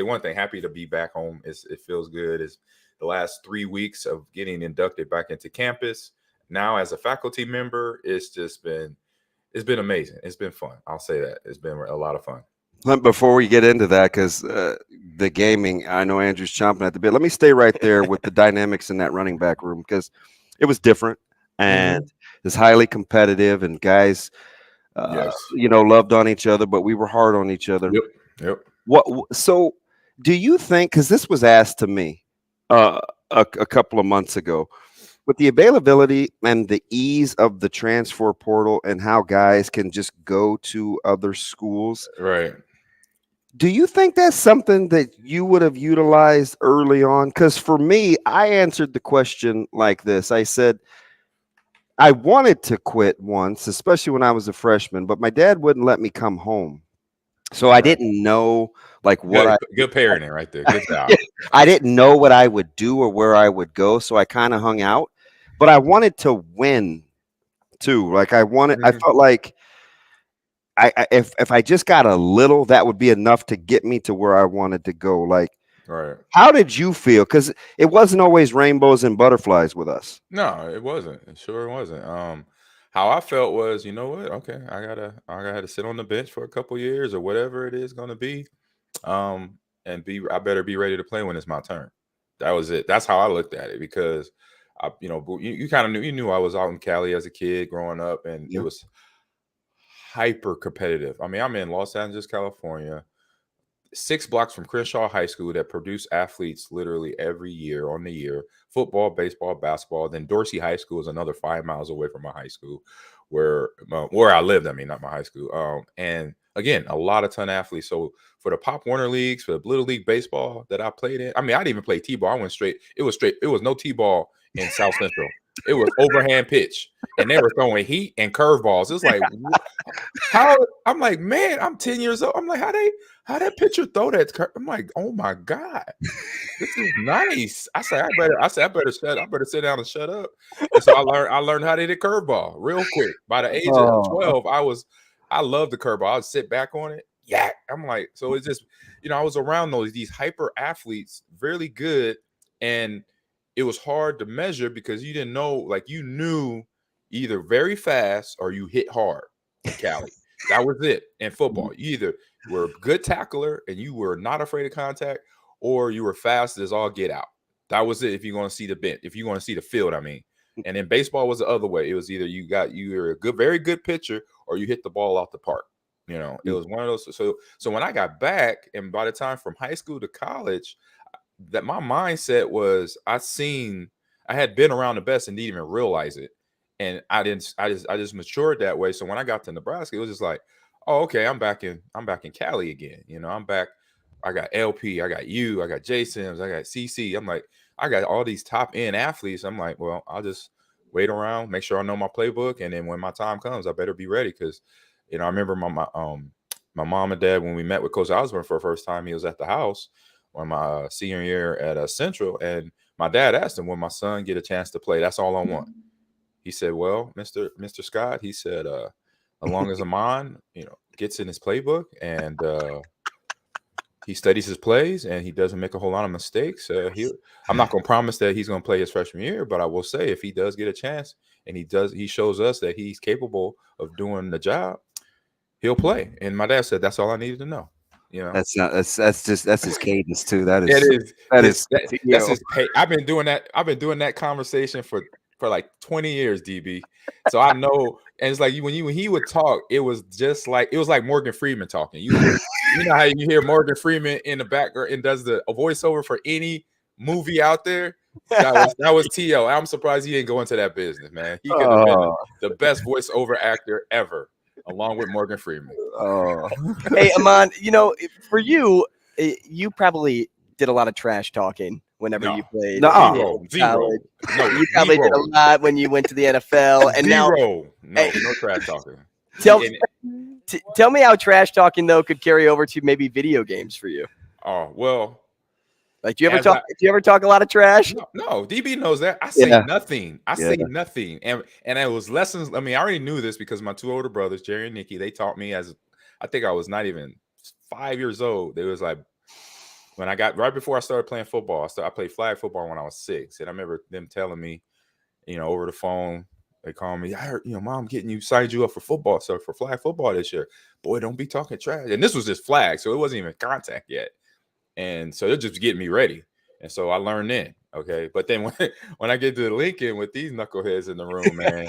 one thing, happy to be back home. It feels good. It's the last 3 weeks of getting inducted back into campus. Now as a faculty member, it's been amazing. It's been fun. I'll say that. It's been a lot of fun. Before we get into that, because the gaming, I know Andrew's chomping at the bit. Let me stay right there with the dynamics in that running back room, because it was different and it's highly competitive, and guys, loved on each other, but we were hard on each other. Yep. So do you think, because this was asked to me a couple of months ago, with the availability and the ease of the transfer portal and how guys can just go to other schools, right? Do you think that's something that you would have utilized early on? Because for me, I answered the question like this. I said, I wanted to quit once, especially when I was a freshman, but my dad wouldn't let me come home. So I didn't know good parenting right there. Good job. I didn't know what I would do or where I would go. So I kind of hung out, but I wanted to win too. Like I felt like if I just got a little, that would be enough to get me to where I wanted to go. Like, right. How did you feel? Because it wasn't always rainbows and butterflies with us. No, it wasn't. It sure wasn't. How I felt was, you know what? Okay, I gotta sit on the bench for a couple years or whatever it is going to be, and I better be ready to play when it's my turn. That was it. That's how I looked at it, because you kind of knew I was out in Cali as a kid growing up, and it was hyper competitive. I mean, I'm in Los Angeles, California, 6 blocks from Crenshaw High School that produce athletes literally every year on the year, football, baseball, basketball. Then Dorsey High School is another 5 miles away from my high school where I lived. I mean, not my high school. And again, a ton of athletes. So for the Pop Warner Leagues, for the Little League Baseball that I played in, I mean, I didn't even play T-ball. I went straight. It was no T-ball in South Central. It was overhand pitch, and they were throwing heat and curveballs. It's like, how? I'm like, man, I'm 10 years old. I'm like, how that pitcher throw that? I'm like, oh my god, this is nice. I said, I better sit down and shut up. And so I learned how to hit a curveball real quick. By the age of 12, I loved the curveball. I would sit back on it. Yeah, I'm like, so it's just, I was around these hyper athletes, really good, and it was hard to measure because you didn't know, like you knew either very fast or you hit hard in Cali. That was it in football. You either were a good tackler and you were not afraid of contact, or you were fast as all get out. That was it. If you're going to see the bent, if you're going to see the field, I mean. And then baseball was the other way. It was either you were a good, very good pitcher, or you hit the ball out the park. You know, it was one of those. So when I got back, and by the time from high school to college, that my mindset was I had been around the best and didn't even realize it. And I just matured that way. So when I got to Nebraska, it was just like, oh, okay, I'm back in Cali again. You know, I'm back. I got LP, I got you, I got J Sims, I got CC. I'm like, I got all these top end athletes. I'm like, well, I'll just wait around, make sure I know my playbook, and then when my time comes, I better be ready. Because, you know, I remember my mom and dad, when we met with Coach Osborne for the first time, he was at the house on my senior year at Central, and my dad asked him, "Will my son get a chance to play? That's all I want." He said, "Well, Mr. Scott," he said, "as long as Ahman, you know, gets in his playbook and he studies his plays and he doesn't make a whole lot of mistakes, I'm not going to promise that he's going to play his freshman year, but I will say if he does get a chance and he shows us that he's capable of doing the job, he'll play." And my dad said, "That's all I needed to know." You know, that's his cadence too. That's his. I've been doing that conversation for like 20 years, DB. So I know, and it's like when he would talk, it was like Morgan Freeman talking. You know how you hear Morgan Freeman in the background and does a voiceover for any movie out there? That was T.O. I'm surprised he didn't go into that business, man. He could have been the best voiceover actor ever, along with Morgan Freeman. Oh, hey, Ahman, you know, for you, you probably did a lot of trash talking whenever you played. Zero. No, you probably did a lot when you went to the NFL, and no trash talking. Tell me how trash talking though could carry over to maybe video games for you. Oh well, like do you ever talk a lot of trash? No, DB knows that. I say nothing. I say nothing, and it was lessons. I mean, I already knew this because my two older brothers, Jerry and Nikki, they taught me as I think I was not even 5 years old. They was like, when I got right before I started playing football, I played flag football when I was 6, and I remember them telling me, you know, over the phone. They call me, "I heard, you know, Mom signed you up for football, so for flag football this year. Boy, don't be talking trash." And this was just flag, so it wasn't even contact yet. And so they're just getting me ready. And so I learned then, okay? But then when I get to Lincoln with these knuckleheads in the room, man,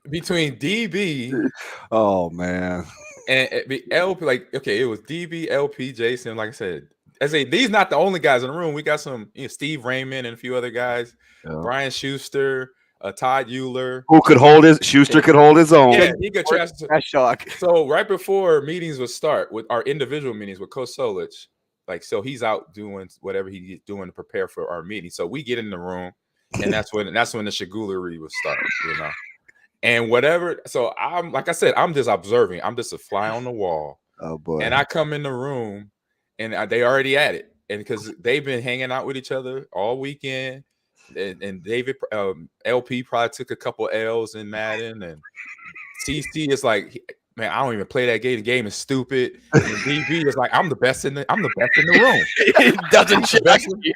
between DB, oh man, and LP, like, okay, it was DB, LP, Jason, like I said. I say these not the only guys in the room. We got some, you know, Steve Raymond and a few other guys. Brian Schuster, Todd Euler. Who could hold Schuster could hold his own. Yeah, he could trash talk. So right before meetings would start with our individual meetings with Coach Solich, like, so he's out doing whatever he's doing to prepare for our meeting. So we get in the room, and that's when the shagoolery would start, you know. And whatever. So I'm, like I said, I'm just observing. I'm just a fly on the wall. Oh boy. And I come in the room, and they already at it, and because they've been hanging out with each other all weekend, and David LP probably took a couple L's in Madden, and CC is like, "Man, I don't even play that game. The game is stupid." And DB is like, I'm the best in the room. It doesn't shock you.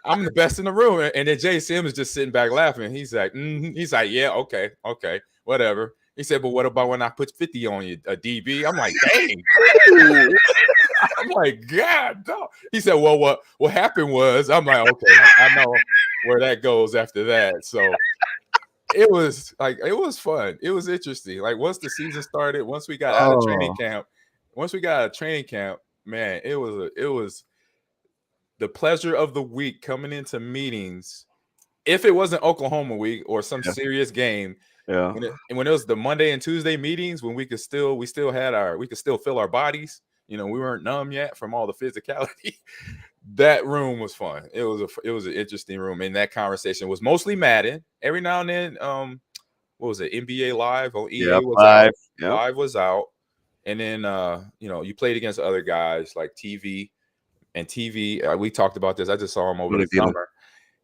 I'm the best in the room. And then Jay Sims is just sitting back laughing. He's like, he's like, "Yeah, okay, whatever." He said, "But what about when I put 50 on you, a DB?" I'm like, "Dang." I'm like, "God, no." He said, "Well, what happened was," I'm like, "Okay, I know where that goes after that." So it was fun. It was interesting. Like, once the season started, once we got out of training camp, man, it was the pleasure of the week coming into meetings. If it wasn't Oklahoma week or some serious game, when it was the Monday and Tuesday meetings, when we could still feel our bodies. You know, we weren't numb yet from all the physicality. That room was fun. It was an interesting room, and that conversation was mostly Madden. Every now and then, what was it? NBA Live on EA was out. Live was out, and then you know, you played against other guys like TV. And TV, we talked about this. I just saw him over the summer.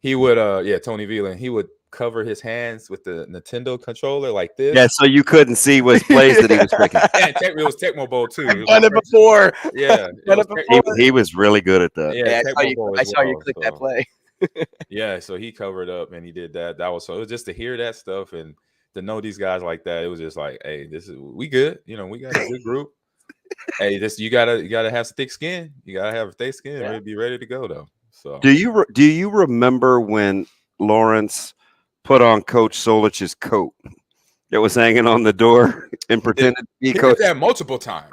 He would, Tony Veland. He would cover his hands with the Nintendo controller like this. Yeah, so you couldn't see what plays that he was picking. Yeah, it was Tecmo Bowl too. I've done it before. Yeah, he was really good at that. Yeah, I saw you click that play. Yeah, so he covered up and he did that. It was just to hear that stuff and to know these guys like that, it was just like, hey, we good. You know, we got a good group. Hey, you gotta have thick skin. You gotta have thick skin. Yeah. Be ready to go though. So do you remember when Lawrence put on Coach Solich's coat that was hanging on the door and pretended to be Coach? He did that multiple times.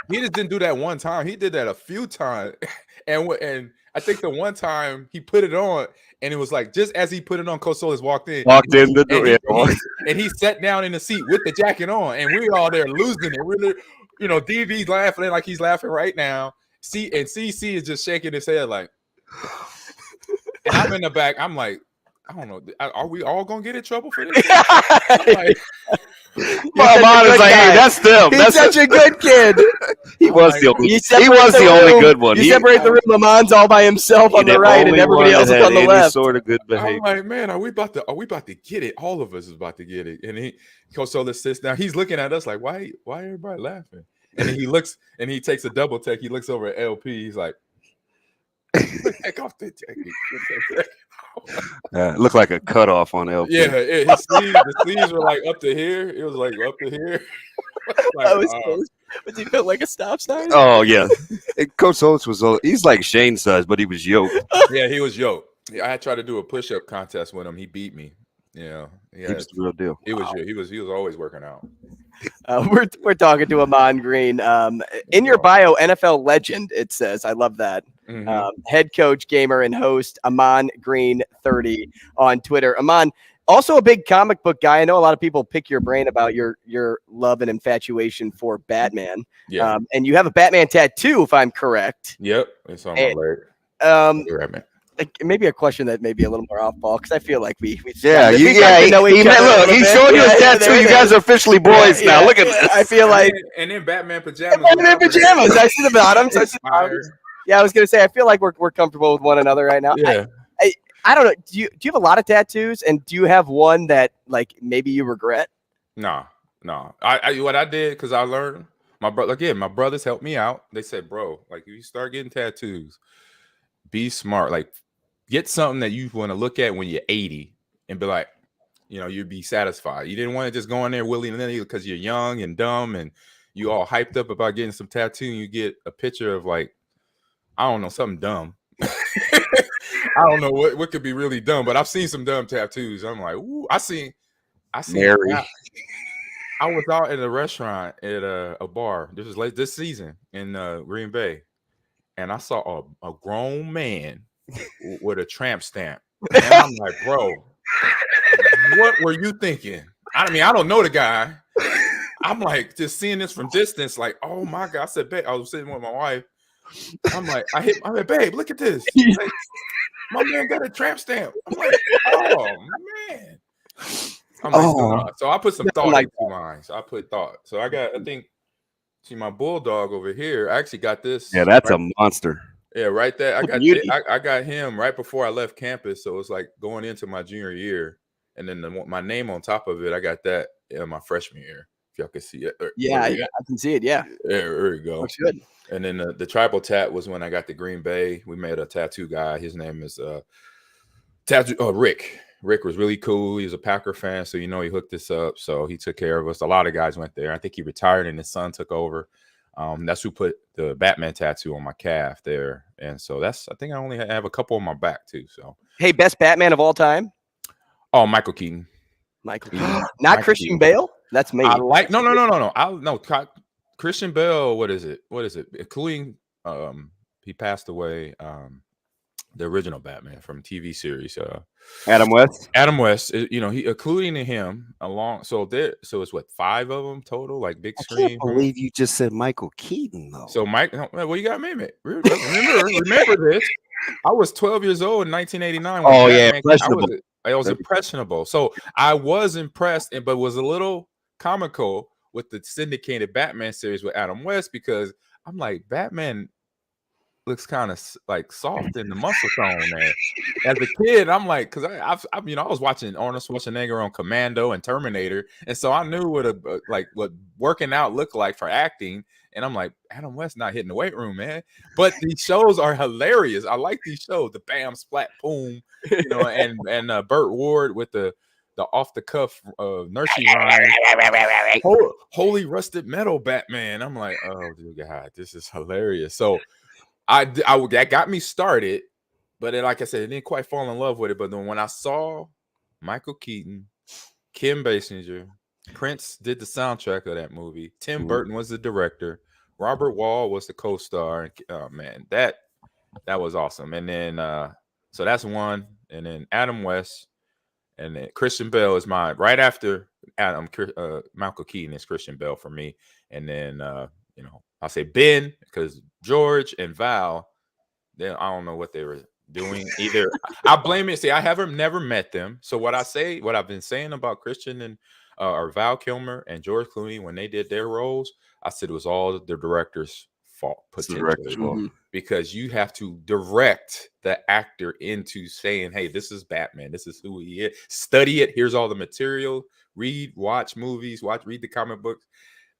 He just didn't do that one time. He did that a few times, and I think the one time he put it on, and it was like just as he put it on, Coach Solis walked in the door, and he sat down in the seat with the jacket on, and we were all there losing it. Really, you know, DV's laughing like he's laughing right now. CC is just shaking his head like, and I'm in the back. I'm like, I don't know. Are we all gonna get in trouble for this? Ahman is like, hey, that's them. He's such a good kid. He was the only good one. You separate the room. Ahman's all by himself on the right, and everybody else is on the left. Sort of good behavior. I'm like, man, are we about to get it? All of us is about to get it. And Coach Solis sits down. He's looking at us like, why everybody laughing? And then he looks and he takes a double take. He looks over at LP. He's like, take off the jacket. Looked like a cutoff on LP. Yeah, the sleeves were like up to here. It was like up to here. Like, was he built like a stop sign? Oh yeah, Coach Solis he's like Shane size, but he was yoked. Yeah, he was yoked. I tried to do a push-up contest with him. He beat me. Yeah, he was the real deal. He was always working out. We're talking to Ahman Green. In your bio, NFL legend, it says. I love that. Mm-hmm. Head coach, gamer, and host Ahman Green 30 on Twitter. Ahman, also a big comic book guy. I know a lot of people pick your brain about your love and infatuation for Batman. Yeah. And you have a Batman tattoo, if I'm correct. Yep, it's on my leg. Right, man. Maybe a question that may be a little more off ball because I feel like we he showed you his tattoo. You guys are officially boys now. Look at this. I feel like and in Batman pajamas. I see the bottoms. Yeah, I was gonna say I feel like we're comfortable with one another right now. Yeah. I don't know. Do you have a lot of tattoos, and do you have one that like maybe you regret? No. I what I did because I learned my brothers helped me out. They said, bro, like if you start getting tattoos, be smart. Like get something that you want to look at when you're 80 and be like, you know, you'd be satisfied. You didn't want to just go in there willy-nilly because you're young and dumb and you all hyped up about getting some tattoo and you get a picture of like, I don't know, something dumb. I don't know what could be really dumb, but I've seen some dumb tattoos. I'm like, ooh, I seen Mary. I was out at a restaurant at a bar. This was late this season in Green Bay. And I saw a grown man with a tramp stamp. And I'm like, bro, what were you thinking? I mean, I don't know the guy. I'm like, just seeing this from distance, like, oh my God. I said, babe, I was sitting with my wife. I'm like, babe, look at this. Like, my man got a tramp stamp. I'm like, oh man. I'm like, so I put some thought into mine. So I put thought. So I think, see my bulldog over here. I actually got this. Yeah, that's a monster. Yeah, right there. I got him right before I left campus. So it's like going into my junior year. And then my name on top of it, I got that in my freshman year. If y'all can see it. Yeah, I can see it. Yeah. There we go. Looks good. And then the tribal tat was when I got to Green Bay. We met a tattoo guy. His name is Rick. Rick was really cool. He was a Packer fan, so he hooked us up. So he took care of us. A lot of guys went there. I think he retired and his son took over. That's who put the Batman tattoo on my calf there. And so I think I only have a couple on my back too. So hey, best Batman of all time? Oh, Michael Keaton. Not Michael Christian Keaton. Bale? That's me. I like no. Christian Bale, what is it? Including he passed away. The original Batman from TV series, Adam West. He including him along. So it's what 5 of them total, like big screen. I can't believe you just said Michael Keaton though. So Mike, well, you got me. Remember this? I was 12 years old in 1989. Oh yeah, impressionable. I was impressionable. So I was impressed, but was a little comical with the syndicated Batman series with Adam West because I'm like, Batman looks kind of like soft in the muscle tone, man. As a kid, I'm like, because I was watching Arnold Schwarzenegger on Commando and Terminator, and so I knew what working out looked like for acting. And I'm like, Adam West not hitting the weight room, man. But these shows are hilarious. I like these shows, the Bam Splat Boom, and Burt Ward with the the off the cuff nursery rhyme, holy rusted metal Batman. I'm like, oh dear God, this is hilarious. So that got me started, but then, like I said, I didn't quite fall in love with it. But then when I saw Michael Keaton, Kim Basinger, Prince did the soundtrack of that movie, Tim Burton was the director, Robert Wall was the co-star, and oh man, that was awesome. And then so that's one, and then Adam West, and then Christian Bale is my right after Adam. Michael Keaton is Christian Bale for me, and then I'll say Ben, because George and Val, I don't know what they were doing either. I blame it. See, I never met them. So what I've been saying about Christian and or Val Kilmer and George Clooney when they did their roles, I said it was all the director's fault, potentially, because you have to direct the actor into saying, hey, this is Batman, this is who he is, study it, here's all the material, watch movies, read the comic books.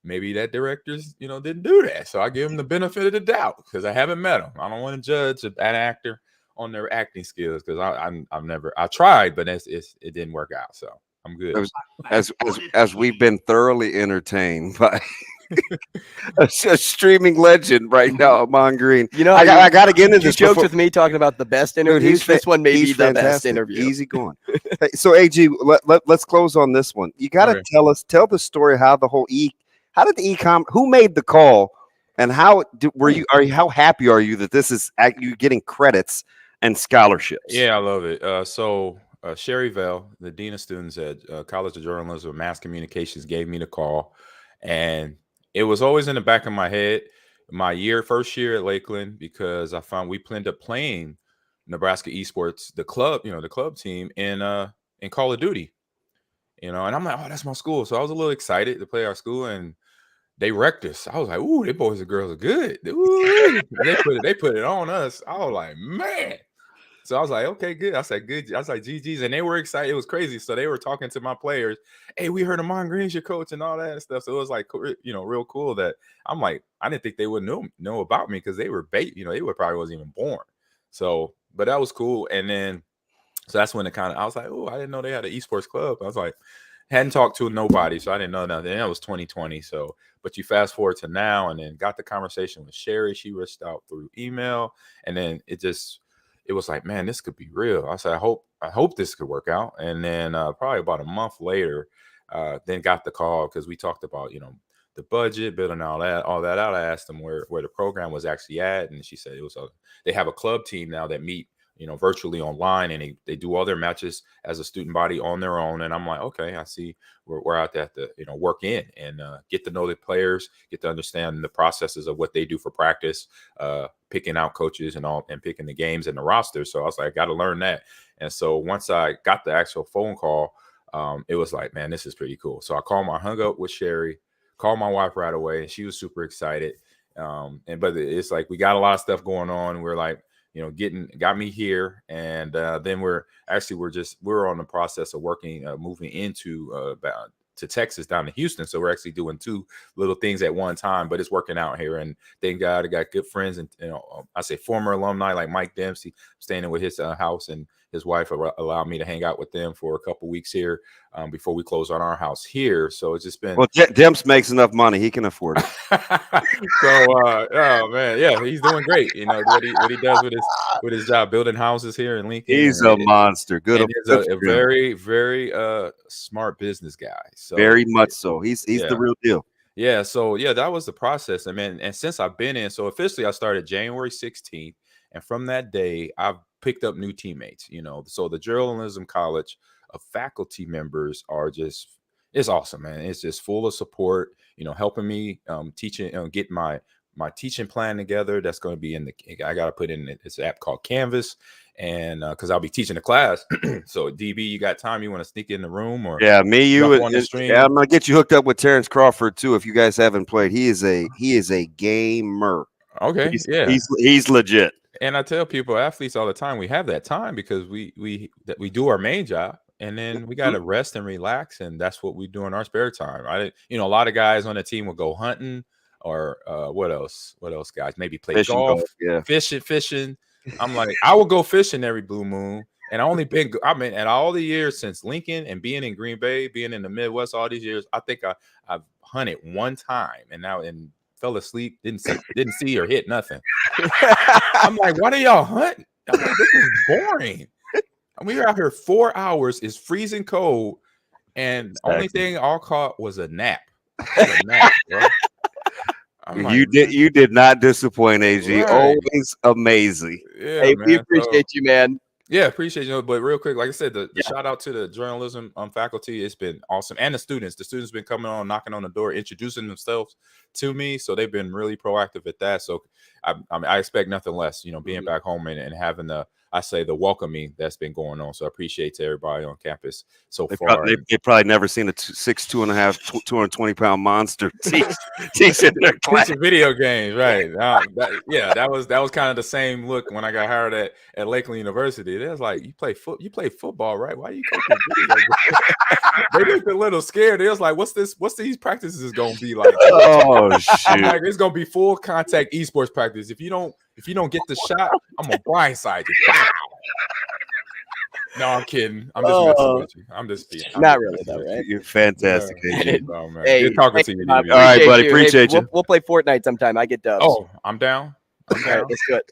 Maybe that director's didn't do that, so I give him the benefit of the doubt because I haven't met him. I don't want to judge an actor on their acting skills because I tried, but it didn't work out, so I'm good. As we've been thoroughly entertained by a streaming legend right now, Ahman Green. I got to get into this. You joked with me talking about the best interviews. This one may be the best interview. Easy going. Hey, so AG, let's close on this one. You got to tell the story how the whole how did the who made the call, and how happy are you that this is you getting credits and scholarships? Yeah, I love it. So Sherry Vell, the Dean of Students at College of Journalism and Mass Communications, gave me the call, and it was always in the back of my head my first year at Lakeland, because I found we ended up playing Nebraska Esports, the club team in Call of Duty, and I'm like, oh, that's my school. So I was a little excited to play our school, and they wrecked us. I was like, ooh, they boys and girls are good. Ooh. They put it on us. I was like, man. So I was like, okay, good. I said, good. I was like, GG's. And they were excited. It was crazy. So they were talking to my players. Hey, we heard Ahman Green's your coach and all that stuff. So it was like, real cool that I'm like, I didn't think they would know about me because they were they probably wasn't even born. So, but that was cool. And then, so that's when I was like, oh, I didn't know they had an esports club. I was like, hadn't talked to nobody, so I didn't know nothing. And that was 2020. So, but you fast forward to now, and then got the conversation with Sherry. She reached out through email, and then it was like, man, this could be real. I said, I hope this could work out. And then probably about a month later, then got the call because we talked about the budget, building all that out. I asked them where the program was actually at, and she said they have a club team now that meet virtually online, and they do all their matches as a student body on their own. And I'm like, okay, I see we're out there to work in and get to know the players, get to understand the processes of what they do for practice, picking out coaches and picking the games and the roster. So I was like, I got to learn that. And so once I got the actual phone call, it was like, man, this is pretty cool. So I hung up with Sherry, called my wife right away, and she was super excited. But it's like, we got a lot of stuff going on. We're like, got me here, and then we're on the process of working, moving into to Texas, down to Houston. So we're actually doing two little things at one time, but it's working out here. And thank God I got good friends, and I say former alumni like Mike Dempsey, staying with his house, and his wife allowed me to hang out with them for a couple weeks here before we close on our house here. So it's just been. Well, Demps makes enough money; he can afford it. So, oh man, yeah, he's doing great. What he does with his job, building houses here in Lincoln. He's a monster. Good, he's a very, very smart business guy. So very much so. He's the real deal. Yeah. So yeah, that was the process. And since I've been in, so officially I started January 16th, and from that day I've picked up new teammates. So the journalism college of faculty members it's awesome, man. It's just full of support, helping me teaching, get my teaching plan together. That's going to be I got to put in this app called Canvas, and because I'll be teaching the class. So DB, you got time? You want to sneak in the room? Or on the stream? Yeah, I'm gonna get you hooked up with Terrence Crawford too. If you guys haven't played, he is a gamer. Okay, he's legit. And I tell people, athletes all the time, we have that time because we do our main job, and then we got to rest and relax, and that's what we do in our spare time. A lot of guys on the team will go hunting, or what else, guys? Maybe play golf, fishing. I'm like, I will go fishing every blue moon, And and all the years since Lincoln and being in Green Bay, being in the Midwest, all these years, I think I've hunted one time and fell asleep, didn't see or hit nothing. I'm like, why do y'all hunt? I'm like, this is boring. And we were out here 4 hours, it's freezing cold, and the only thing I caught was a nap. A nap, bro. You did not disappoint, AG. Right. Always amazing. Yeah, hey, man. we appreciate you, man. Yeah, appreciate you. But real quick, like I said, the shout out to the journalism faculty. It's been awesome. And the students. The students been coming on, knocking on the door, introducing themselves to me. So they've been really proactive at that. So I expect nothing less, being back home and having the welcoming that's been going on. So I appreciate to everybody on campus so far. They probably never seen a 6'2.5", 220-pound monster teaching their class. Teaching video games, right? That was kind of the same look when I got hired at Lakeland University. It was like, you play football, right? Why are you coaching video games? They looked a little scared. It was like, what's these practices going to be like? Oh shoot! Like, it's going to be full contact esports practice. If you don't get the shot, I'm gonna blindside you. No, I'm kidding. I'm just messing with you. I'm just being. Not really, though, right? You're fantastic. Yeah. Oh, man. Good talking to you. All right, buddy. Appreciate you. We'll play Fortnite sometime. I get dubs. Oh, I'm down. All right, let's do it.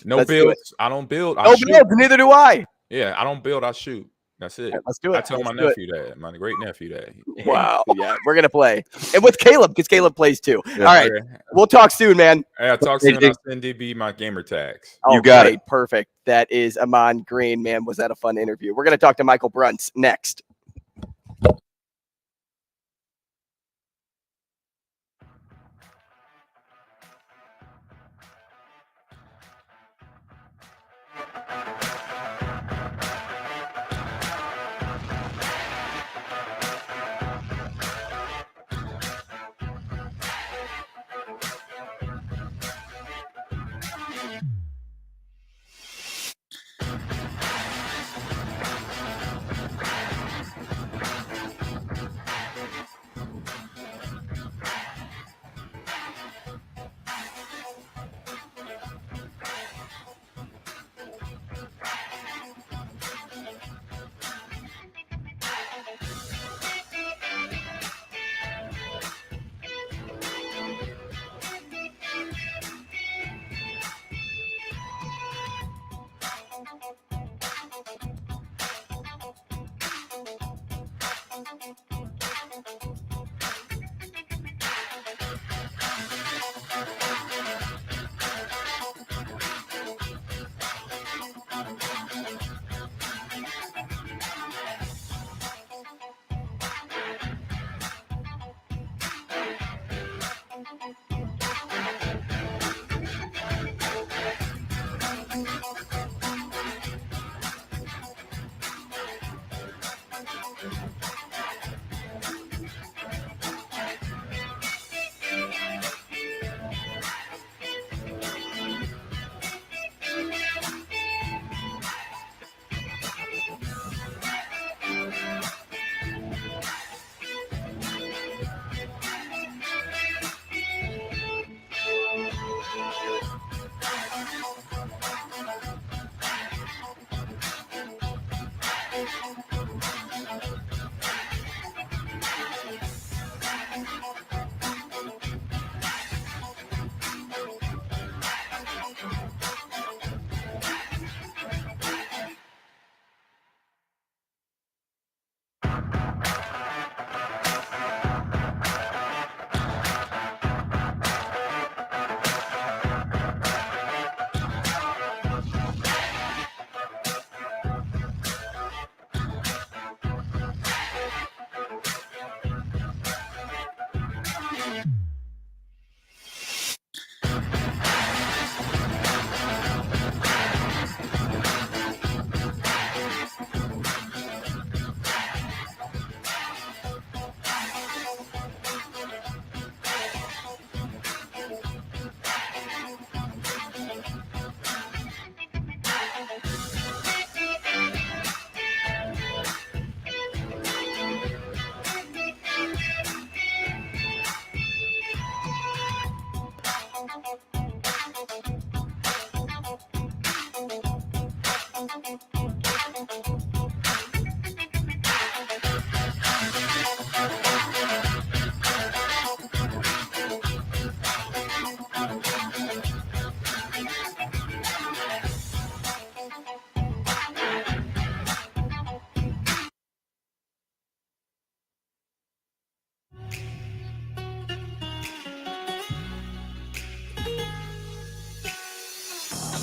No builds. I don't build. No builds. Neither do I. Yeah, I don't build. I shoot. That's it. Right, let's do it. I tell my nephew that. My great nephew that. Wow. Yeah, we're gonna play, and with Caleb, because Caleb plays too. Yeah, all right, we'll talk soon, man. Yeah, talk soon. I'll send DB my gamer tags. Oh, you got it. Perfect. That is Ahman Green. Man, was that a fun interview? We're gonna talk to Michael Bruntz next.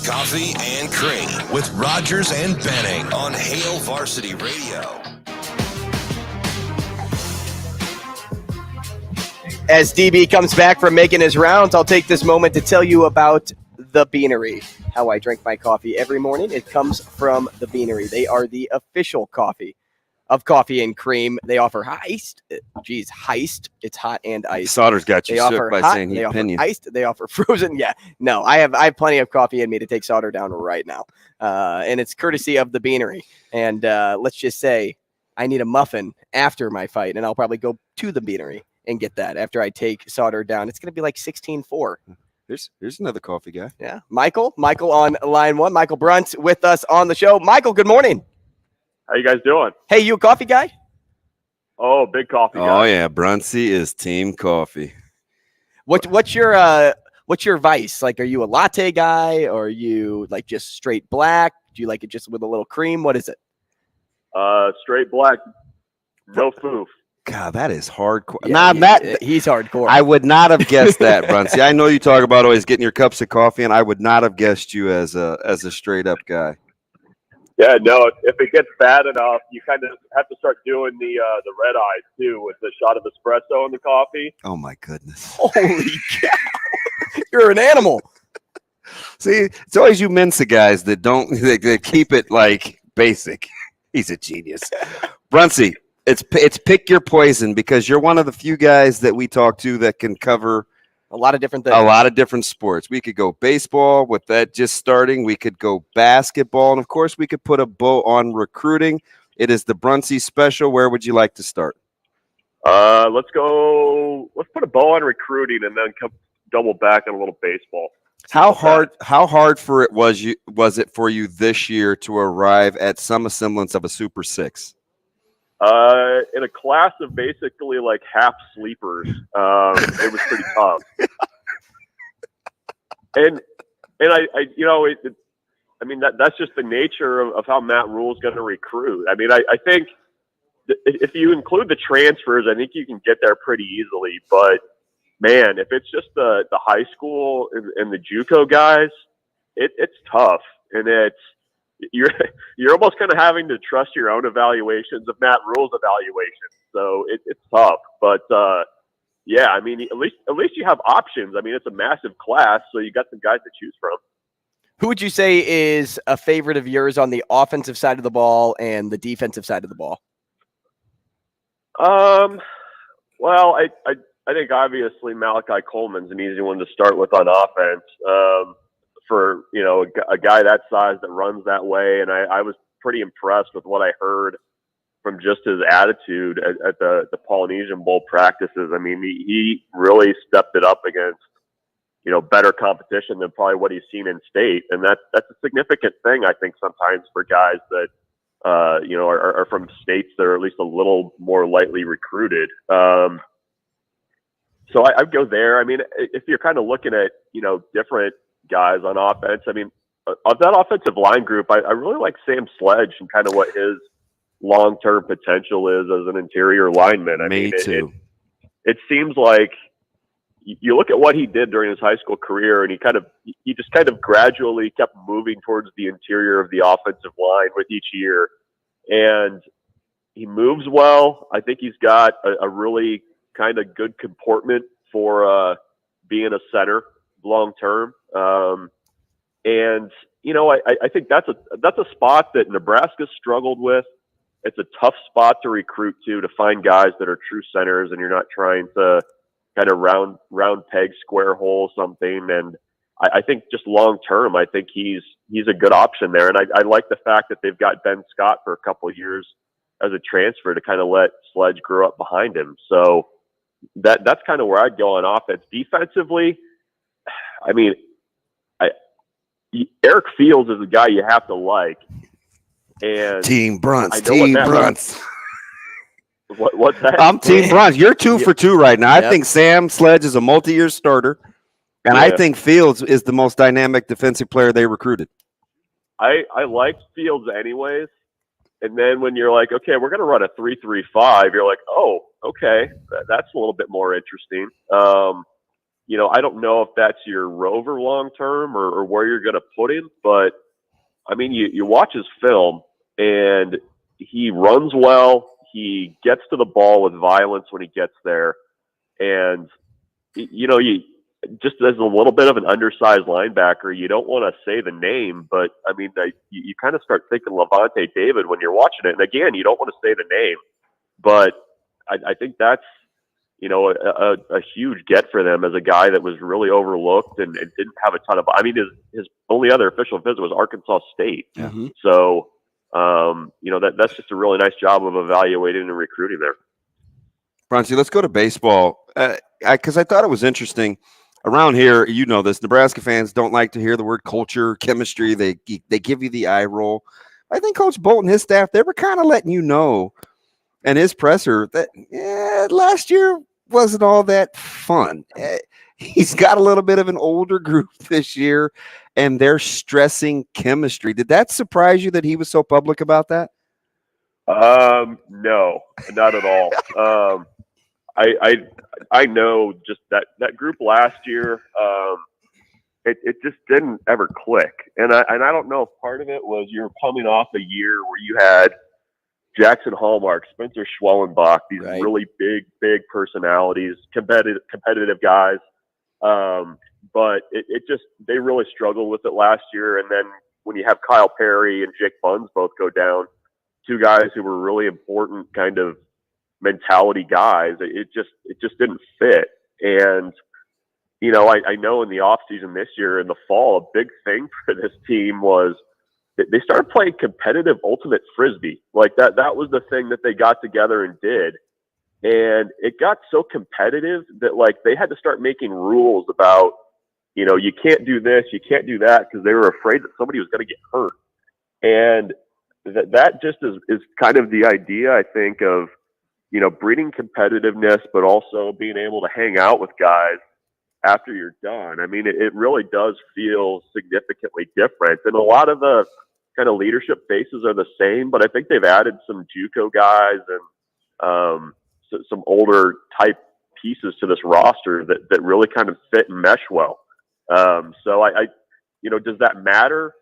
Coffee and Cream with Rogers and Benning on Hail Varsity Radio. As DB comes back from making his rounds, I'll take this moment to tell you about The Beanery. How I drink my coffee every morning, it comes from The Beanery. They are the official coffee of Coffee and Cream. They offer heist. It's hot and iced. Sauter's got you They shook offer by hot, saying they he'd offer pin you. iced. They offer frozen. Yeah, no, I have plenty of coffee in me to take Sauter down right now, and it's courtesy of The Beanery. And let's just say I need a muffin after my fight, and I'll probably go to The Beanery and get that after I take Sauter down. It's going to be like 16-4. Here's another coffee guy. Yeah, Michael on line one. Michael Brunt with us on the show. Michael, good morning. How you guys doing? Hey, you a coffee guy? Oh, big coffee guy. Oh yeah, Bruntsy is team coffee. What's your vice? Like, are you a latte guy, or are you like just straight black? Do you like it just with a little cream? What is it? Straight black, no foof. God, that is hardcore. Yeah, he's hardcore. I would not have guessed that, Brunsy. I know you talk about always getting your cups of coffee, and I would not have guessed you as a straight up guy. Yeah, no. If it gets bad enough, you kind of have to start doing the red eyes too, with the shot of espresso in the coffee. Oh my goodness! Holy cow! You're an animal. See, it's always you Mensa guys that don't that keep it like basic. He's a genius, Brunsy. It's pick your poison, because you're one of the few guys that we talk to that can cover a lot of different things. A lot of different sports. We could go baseball with that just starting. We could go basketball. And, of course, we could put a bow on recruiting. It is the Brunsy special. Where would you like to start? Let's put a bow on recruiting and then double back on a little baseball. How hard was it for you this year to arrive at some semblance of a Super Six? In a class of basically like half sleepers, it was pretty tough. and I mean that's just the nature of how Matt Rule's going to recruit. I mean, I think if you include the transfers, I think you can get there pretty easily. But man, if it's just the high school and the JUCO guys, it's tough, and you're almost kind of having to trust your own evaluations of Matt Rule's evaluations. So it's tough, but yeah, I mean, at least you have options. I mean, it's a massive class, so you got some guys to choose from. Who would you say is a favorite of yours on the offensive side of the ball and the defensive side of the ball? Well, I think obviously Malachi Coleman's an easy one to start with on offense. For a guy that size that runs that way, and I was pretty impressed with what I heard from just his attitude at the Polynesian Bowl practices. I mean, he really stepped it up against better competition than probably what he's seen in state, and that's a significant thing, I think, sometimes for guys that are from states that are at least a little more lightly recruited. So I'd go there. I mean, if you're kind of looking at different guys on offense, I mean, of that offensive line group, I really like Sam Sledge and kind of what his long-term potential is as an interior lineman. I mean, it seems like you look at what he did during his high school career, and he just kind of gradually kept moving towards the interior of the offensive line with each year, and he moves well. I think he's got a really kind of good comportment for being a center long-term. And I think that's a spot that Nebraska struggled with. It's a tough spot to recruit to find guys that are true centers, and you're not trying to kind of round peg, square hole something. And I think just long term, I think he's a good option there. And I like the fact that they've got Ben Scott for a couple of years as a transfer to kind of let Sledge grow up behind him. So that's kind of where I'd go on offense. Defensively, I mean, Eric Fields is a guy you have to like. And Team Brunts. What's that? I'm Team Brunts. You're 2 for 2 right now. Yep. I think Sam Sledge is a multi-year starter, and I think Fields is the most dynamic defensive player they recruited. I liked Fields anyways. And then when you're like, okay, we're going to run a 3-3-5, you're like, oh, okay, that's a little bit more interesting. I don't know if that's your rover long term or where you're going to put him, but I mean, you watch his film and he runs well. He gets to the ball with violence when he gets there. And, you just as a little bit of an undersized linebacker, you don't want to say the name, but I mean, you kind of start thinking Levante David when you're watching it. And again, you don't want to say the name, but I think that's, a huge get for them as a guy that was really overlooked and didn't have a ton of. I mean, his only other official visit was Arkansas State. Mm-hmm. So, that's just a really nice job of evaluating and recruiting there. Bronzy, let's go to baseball because I thought it was interesting. Around here, this, Nebraska fans don't like to hear the word culture, chemistry. They give you the eye roll. I think Coach Bolton, his staff, they were kind of letting you know, and his presser, that last year wasn't all that fun. He's got a little bit of an older group this year, and they're stressing chemistry. Did that surprise you that he was so public about that? No, not at all. I know just that group last year, it just didn't ever click. And I don't know if part of it was you're coming off a year where you had Jackson Hallmark, Spencer Schwellenbach, these really big personalities, competitive guys. But they really struggled with it last year. And then when you have Kyle Perry and Jake Buns both go down, two guys who were really important kind of mentality guys, it just didn't fit. And, I know in the off season this year, in the fall, a big thing for this team was they started playing competitive ultimate frisbee. Like that was the thing that they got together and did. And it got so competitive that like they had to start making rules about, you can't do this, you can't do that, because they were afraid that somebody was going to get hurt. And that just is kind of the idea, I think, of, breeding competitiveness, but also being able to hang out with guys after you're done. I mean, it really does feel significantly different. And a lot of the kind of leadership faces are the same, but I think they've added some JUCO guys and some older type pieces to this roster that really kind of fit and mesh well. So does that matter?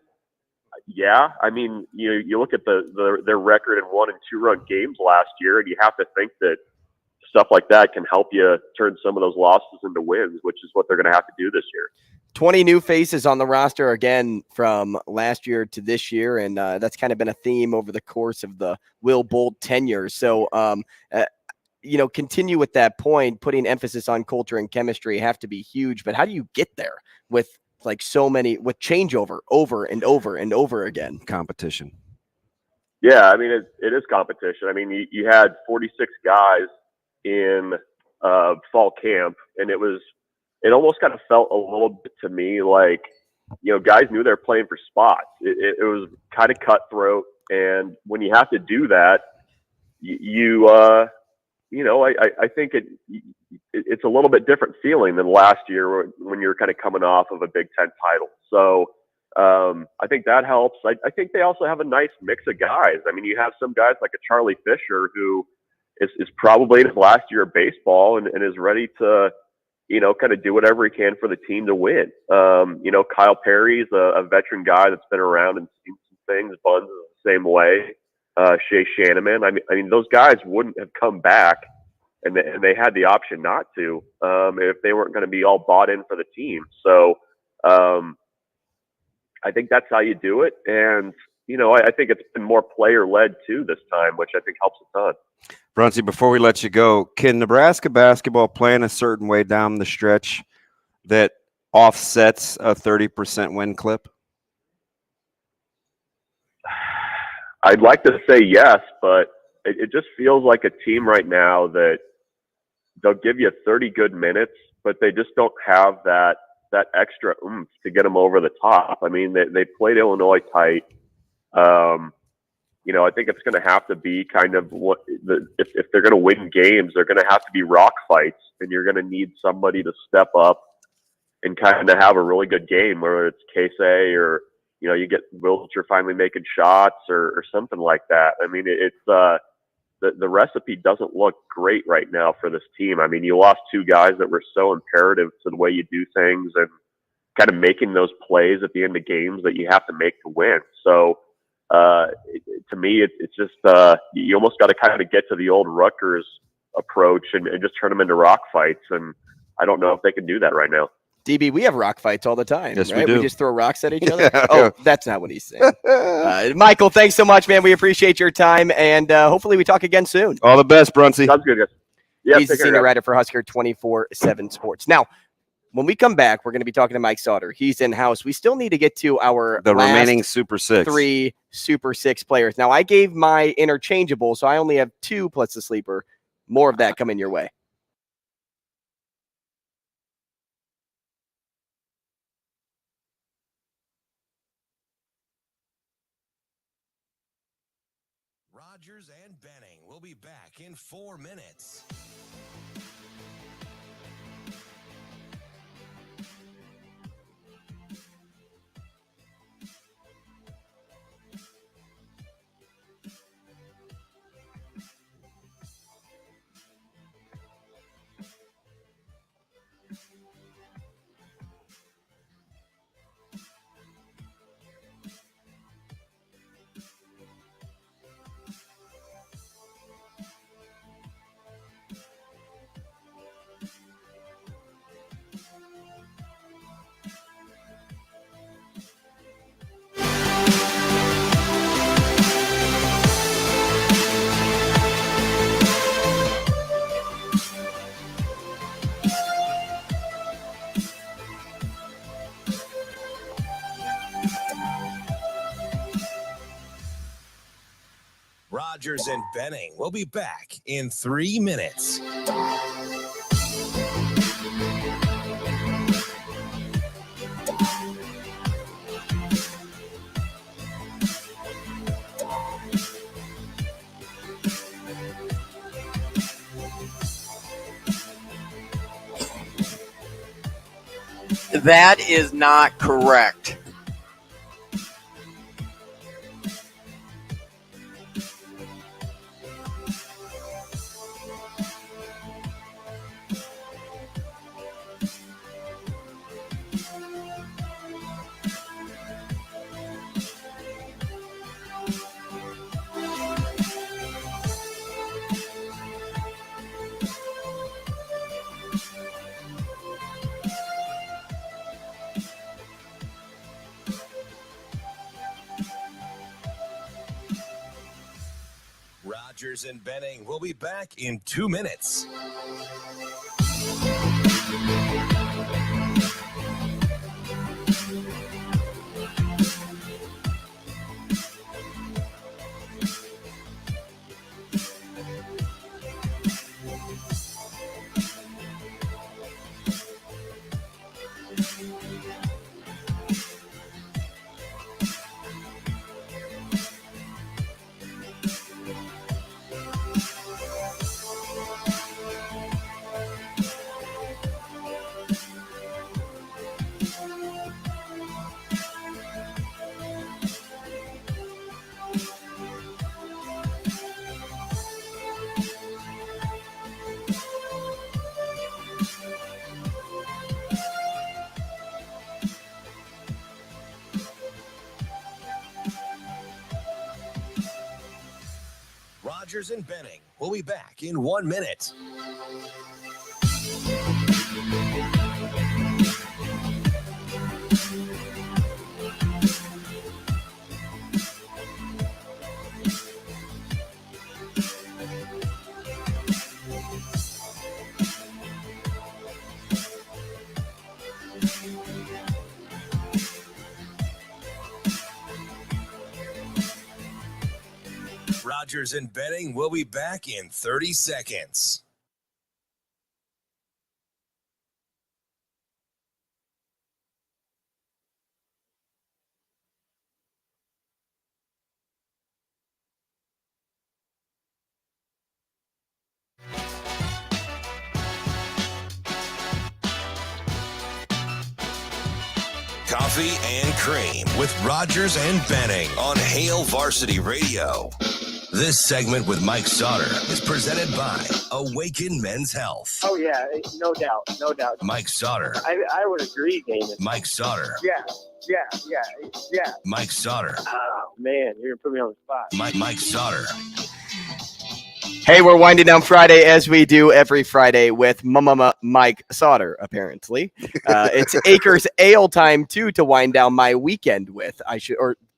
Yeah. I mean, you look at their record in 1- and 2-run games last year, and you have to think that stuff like that can help you turn some of those losses into wins, which is what they're going to have to do this year. 20 new faces on the roster again from last year to this year, and that's kind of been a theme over the course of the Will Bolt tenure. So, continue with that point, putting emphasis on culture and chemistry have to be huge, but how do you get there with like so many, with changeover over and over and over again? Competition. Yeah, I mean, it is competition. I mean, you had 46 guys in fall camp, and it almost kind of felt a little bit to me like, guys knew they're playing for spots. It was kind of cutthroat, and when you have to do that, I think it's a little bit different feeling than last year when you're kind of coming off of a Big Ten title. So I think that helps. I think they also have a nice mix of guys. I mean, you have some guys like a Charlie Fisher who is probably in his last year of baseball and is ready to, kind of do whatever he can for the team to win. Kyle Perry's a veteran guy that's been around and seen some things. Buns is the same way. Shea Shanneman. I mean, those guys wouldn't have come back, and they had the option not to if they weren't going to be all bought in for the team. So I think that's how you do it. And, I think it's been more player-led too this time, which I think helps a ton. Bronzy, before we let you go, can Nebraska basketball play in a certain way down the stretch that offsets a 30% win clip? I'd like to say yes, but it just feels like a team right now that they'll give you 30 good minutes, but they just don't have that extra oomph to get them over the top. I mean, they played Illinois tight. I think it's going to have to be kind of if they're going to win games, they're going to have to be rock fights, and you're going to need somebody to step up and kind of have a really good game, whether it's Casey or, you get Wiltshire finally making shots or something like that. I mean, the recipe doesn't look great right now for this team. I mean, you lost two guys that were so imperative to the way you do things and kind of making those plays at the end of games that you have to make to win. So to me, it's just you almost got to kind of get to the old Rutgers approach and just turn them into rock fights. And I don't know if they can do that right now. DB, we have rock fights all the time. Yes, right? we do. We just throw rocks at each other. Yeah. Oh, that's not what he's saying. Michael, thanks so much, man. We appreciate your time, and hopefully we talk again soon. All the best, Brunsey. Sounds good, guys. Yeah, He's the senior writer for Husker 24/7 Sports. Now, when we come back, we're going to be talking to Mike Sautter. He's in-house. We still need to get to our The last remaining Super Six. 3 Super 6 players. Now, I gave my interchangeable, so I only have 2 plus the sleeper. More of that coming your way. Rogers and Benning will be back in 4 minutes. Rogers and Benning will be back in 3 minutes. That is not correct. Rogers and Benning will be back in 2 minutes. Rogers and Benning will be back in 1 minute. Rogers and Benning will be back in 30 seconds. Coffee and Cream with Rogers and Benning on Hail Varsity Radio. This segment with Mike Sautter is presented by Awaken Men's Health. Oh, yeah, no doubt. No doubt. Mike Sautter. I would agree, Damon. Mike Sautter. Yeah. Mike Sautter. Oh, man, you're going to put me on the spot. Mike Sautter. Hey, we're winding down Friday as we do every Friday with Mike Sautter, apparently. It's Acres Ale time, too, to wind down my weekend with.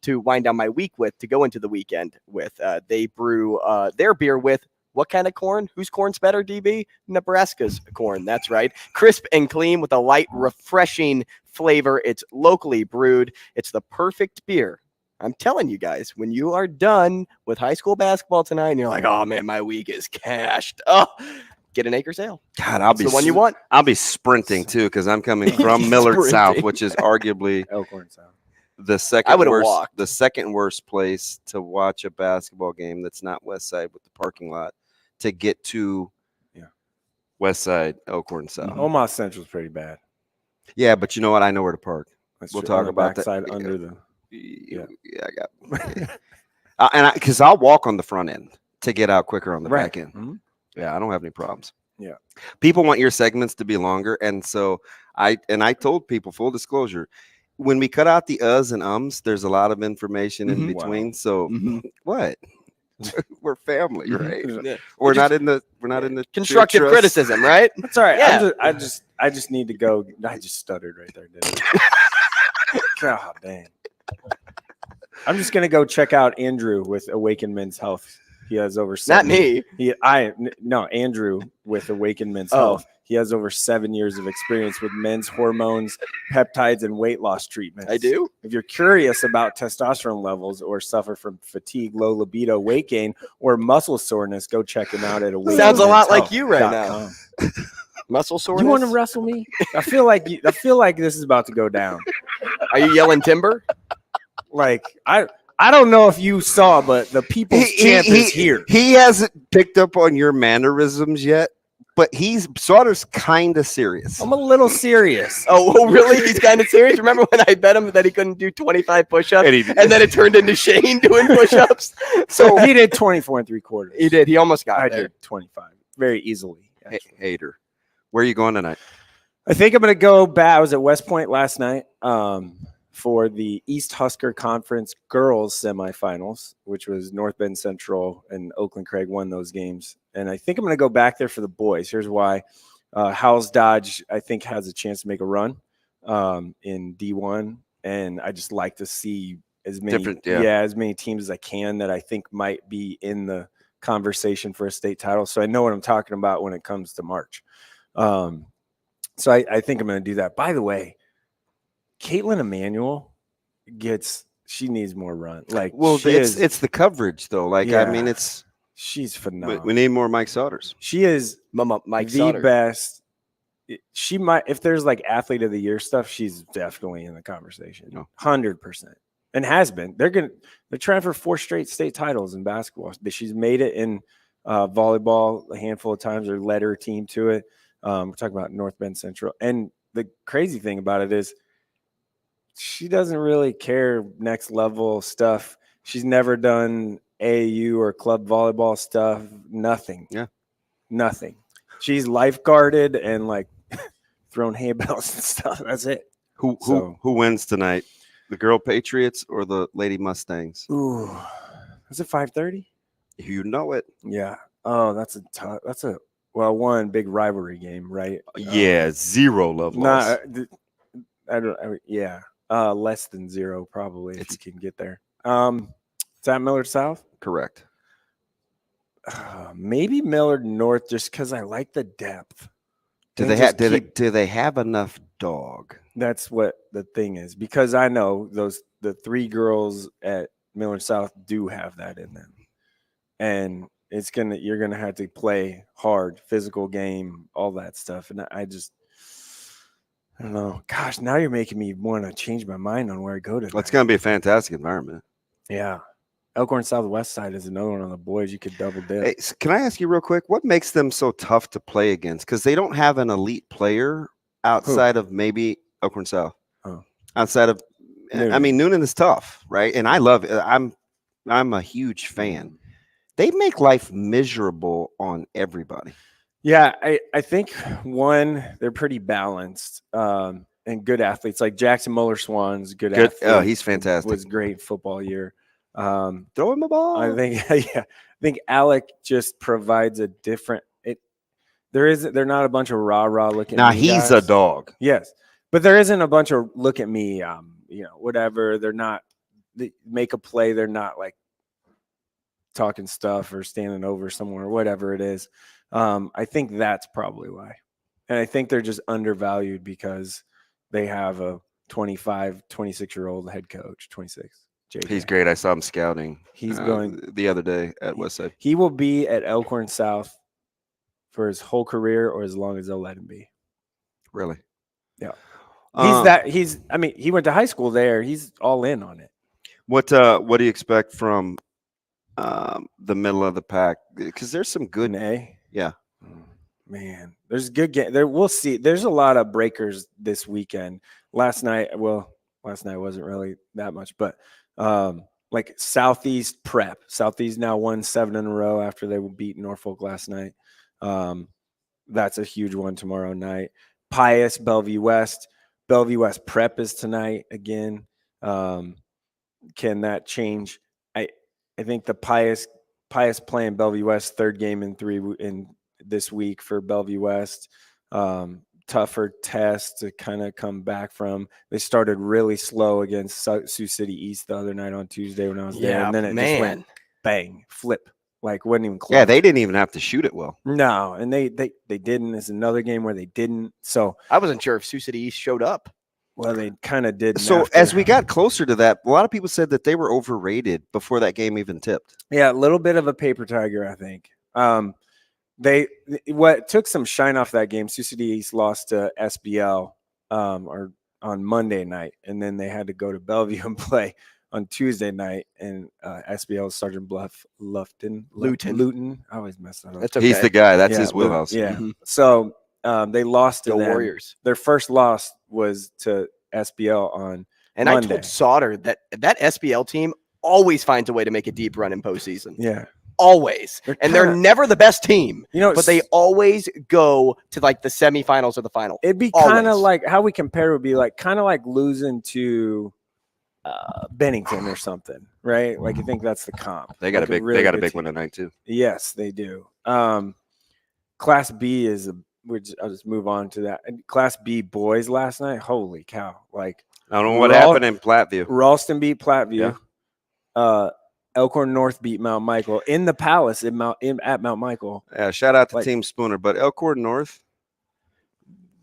To wind down my week with, to go into the weekend with. They brew their beer with what kind of corn? Whose corn's better, DB? Nebraska's corn, that's right. Crisp and clean with a light, refreshing flavor. It's locally brewed. It's the perfect beer. I'm telling you guys, when you are done with high school basketball tonight and you're like, oh, man, my week is cashed. Oh, get an Acres Ale. God, I'll be the one you want. I'll be sprinting, too, because I'm coming from Millard South, which is arguably Elkhorn South. The second worst place to watch a basketball game that's not West Side with the parking lot to get to West Side, Elkhorn South. Omaha Central's pretty bad. Yeah, but you know what? I know where to park. We'll talk about that. Under the I got and because I'll walk on the front end to get out quicker on the back end. Mm-hmm. Yeah, I don't have any problems. Yeah, people want your segments to be longer, and so I told people, full disclosure, when we cut out the uhs and ums, there's a lot of information in between. Wow. So what? We're family, right? Yeah. We're not in the constructive criticism, right? That's all right. Yeah. I just need to go. I just stuttered right there, didn't I? God dang. I'm just gonna go check out Andrew with Awaken Men's Health. He has over 7 Not me. Andrew with Awaken Men's Health. He has over 7 years of experience with men's hormones, peptides, and weight loss treatments. I do. If you're curious about testosterone levels or suffer from fatigue, low libido, weight gain, or muscle soreness, go check him out at Awaken. Sounds a lot like you right now. Muscle soreness. You want to wrestle me? I feel like this is about to go down. Are you yelling timber? Like I don't know if you saw, but the people's champ is here. He hasn't picked up on your mannerisms yet, but Sauter's kind of serious. I'm a little serious. Oh, really? He's kind of serious? Remember when I bet him that he couldn't do 25 push-ups? And then it turned into Shane doing push-ups? So he did 24 3/4. He did. He almost got I there. did 25. Very easily. Hater. Where are you going tonight? I think I'm going to go back. I was at West Point last night for the East Husker Conference girls semifinals, which was North Bend Central and Oakland Craig won those games. And I think I'm going to go back there for the boys. Here's why. Howells Dodge, I think, has a chance to make a run in D1. And I just like to see as many, as many teams as I can that I think might be in the conversation for a state title. So I know what I'm talking about when it comes to March. So I think I'm going to do that. By the way, Caitlin Emanuel she needs more run. Like, well, it's the coverage though. Like, yeah, I mean, she's phenomenal. We need more Mike Sauters. She is Mike the Sautter. best. She might, if there's like athlete of the year stuff, she's definitely in the conversation. 100%, and has been. They're trying for 4 straight state titles in basketball. She's made it in volleyball a handful of times, or led her team to it. We're talking about North Bend Central, and the crazy thing about it is she doesn't really care next level stuff. She's never done AAU or club volleyball stuff. Nothing. Yeah, nothing. She's lifeguarded and like thrown hay bales and stuff. That's it. Who wins tonight? The girl Patriots or the Lady Mustangs? Ooh, is it 5:30? You know it. Yeah. Oh, that's a one big rivalry game, right? Yeah, 0 love loss. Less than 0 probably if you can get there. Is that Millard South? Correct. Maybe Millard North, just because I like the depth. Do they have enough dog? That's what the thing is, because I know the 3 girls at Millard South do have that in them, and you're gonna have to play hard, physical game, all that stuff, and I don't know. Gosh, now you're making me want to change my mind on where I go to. Well, it's gonna be a fantastic environment. Yeah. Elkhorn Southwest side is another one on the boys. You could double dip. Hey, can I ask you real quick, what makes them so tough to play against? Because they don't have an elite player outside of maybe Elkhorn South. Oh. Outside of, Noonan. I mean, Noonan is tough, right? And I love it. I'm a huge fan. they make life miserable on everybody. Yeah, I think they're pretty balanced and good athletes. Like Jackson Muller-Swan's good athlete. Oh, he's fantastic. Was great football year. Throw him a ball. I think Alec just provides a different. They're not a bunch of rah looking. Now he's guys. a dog. Yes, but there isn't a bunch of look at me. Whatever. They're not. They make a play. They're not like talking stuff or standing over somewhere, whatever it is. I think that's probably why. And I think they're just undervalued because they have a 25, 26-year-old head coach, 26. JJ. He's great. I saw him scouting. He's going the other day at Westside. He will be at Elkhorn South for his whole career or as long as they'll let him be. Really? Yeah. He went to high school there. He's all in on it. What do you expect from the middle of the pack? Because there's some good. Yeah. Man, there's good game there. We'll see. There's a lot of breakers this weekend. Last night wasn't really that much, but like Southeast Prep. Southeast now won 7 in a row after they beat Norfolk last night. That's a huge one tomorrow night. Pius, Bellevue West. Bellevue West Prep is tonight again. Can that change? I think the Pius playing Bellevue West, third game in this week for Bellevue West. Tougher test to kind of come back from. They started really slow against Sioux City East the other night on Tuesday when I was there, and then it just went bang, flip, like wasn't even close. Yeah, they didn't even have to shoot it well. No, and they didn't. It's another game where they didn't. So I wasn't sure if Sioux City East showed up. Well, they kind of did. So as we got closer to that, a lot of people said that they were overrated before that game even tipped. Yeah, a little bit of a paper tiger, I think. What took some shine off that game, Sioux City East lost to SBL or on Monday night, and then they had to go to Bellevue and play on Tuesday night, and SBL Sergeant Luton. I always mess that up. That's okay. He's the guy. That's his wheelhouse. Yeah. Mm-hmm. So they lost to the them. Warriors. Their first loss was to SBL on and Monday. I told Sautter that SBL team always finds a way to make a deep run in postseason. Yeah. Always. They're never the best team, but they always go to like the semifinals or the final. It'd be kind of like how we compare would be like kind of like losing to Bennington or something, right? Like you think that's the comp. They got like they got a big one tonight too. Yes, they do. Class B I'll just move on to that. Class B boys last night. Holy cow! Like I don't know what happened in Platteview. Ralston beat Platteview. Yeah. Elkhorn North beat Mount Michael in the Palace at Mount Michael. Yeah, shout out to Team Spooner, but Elkhorn North,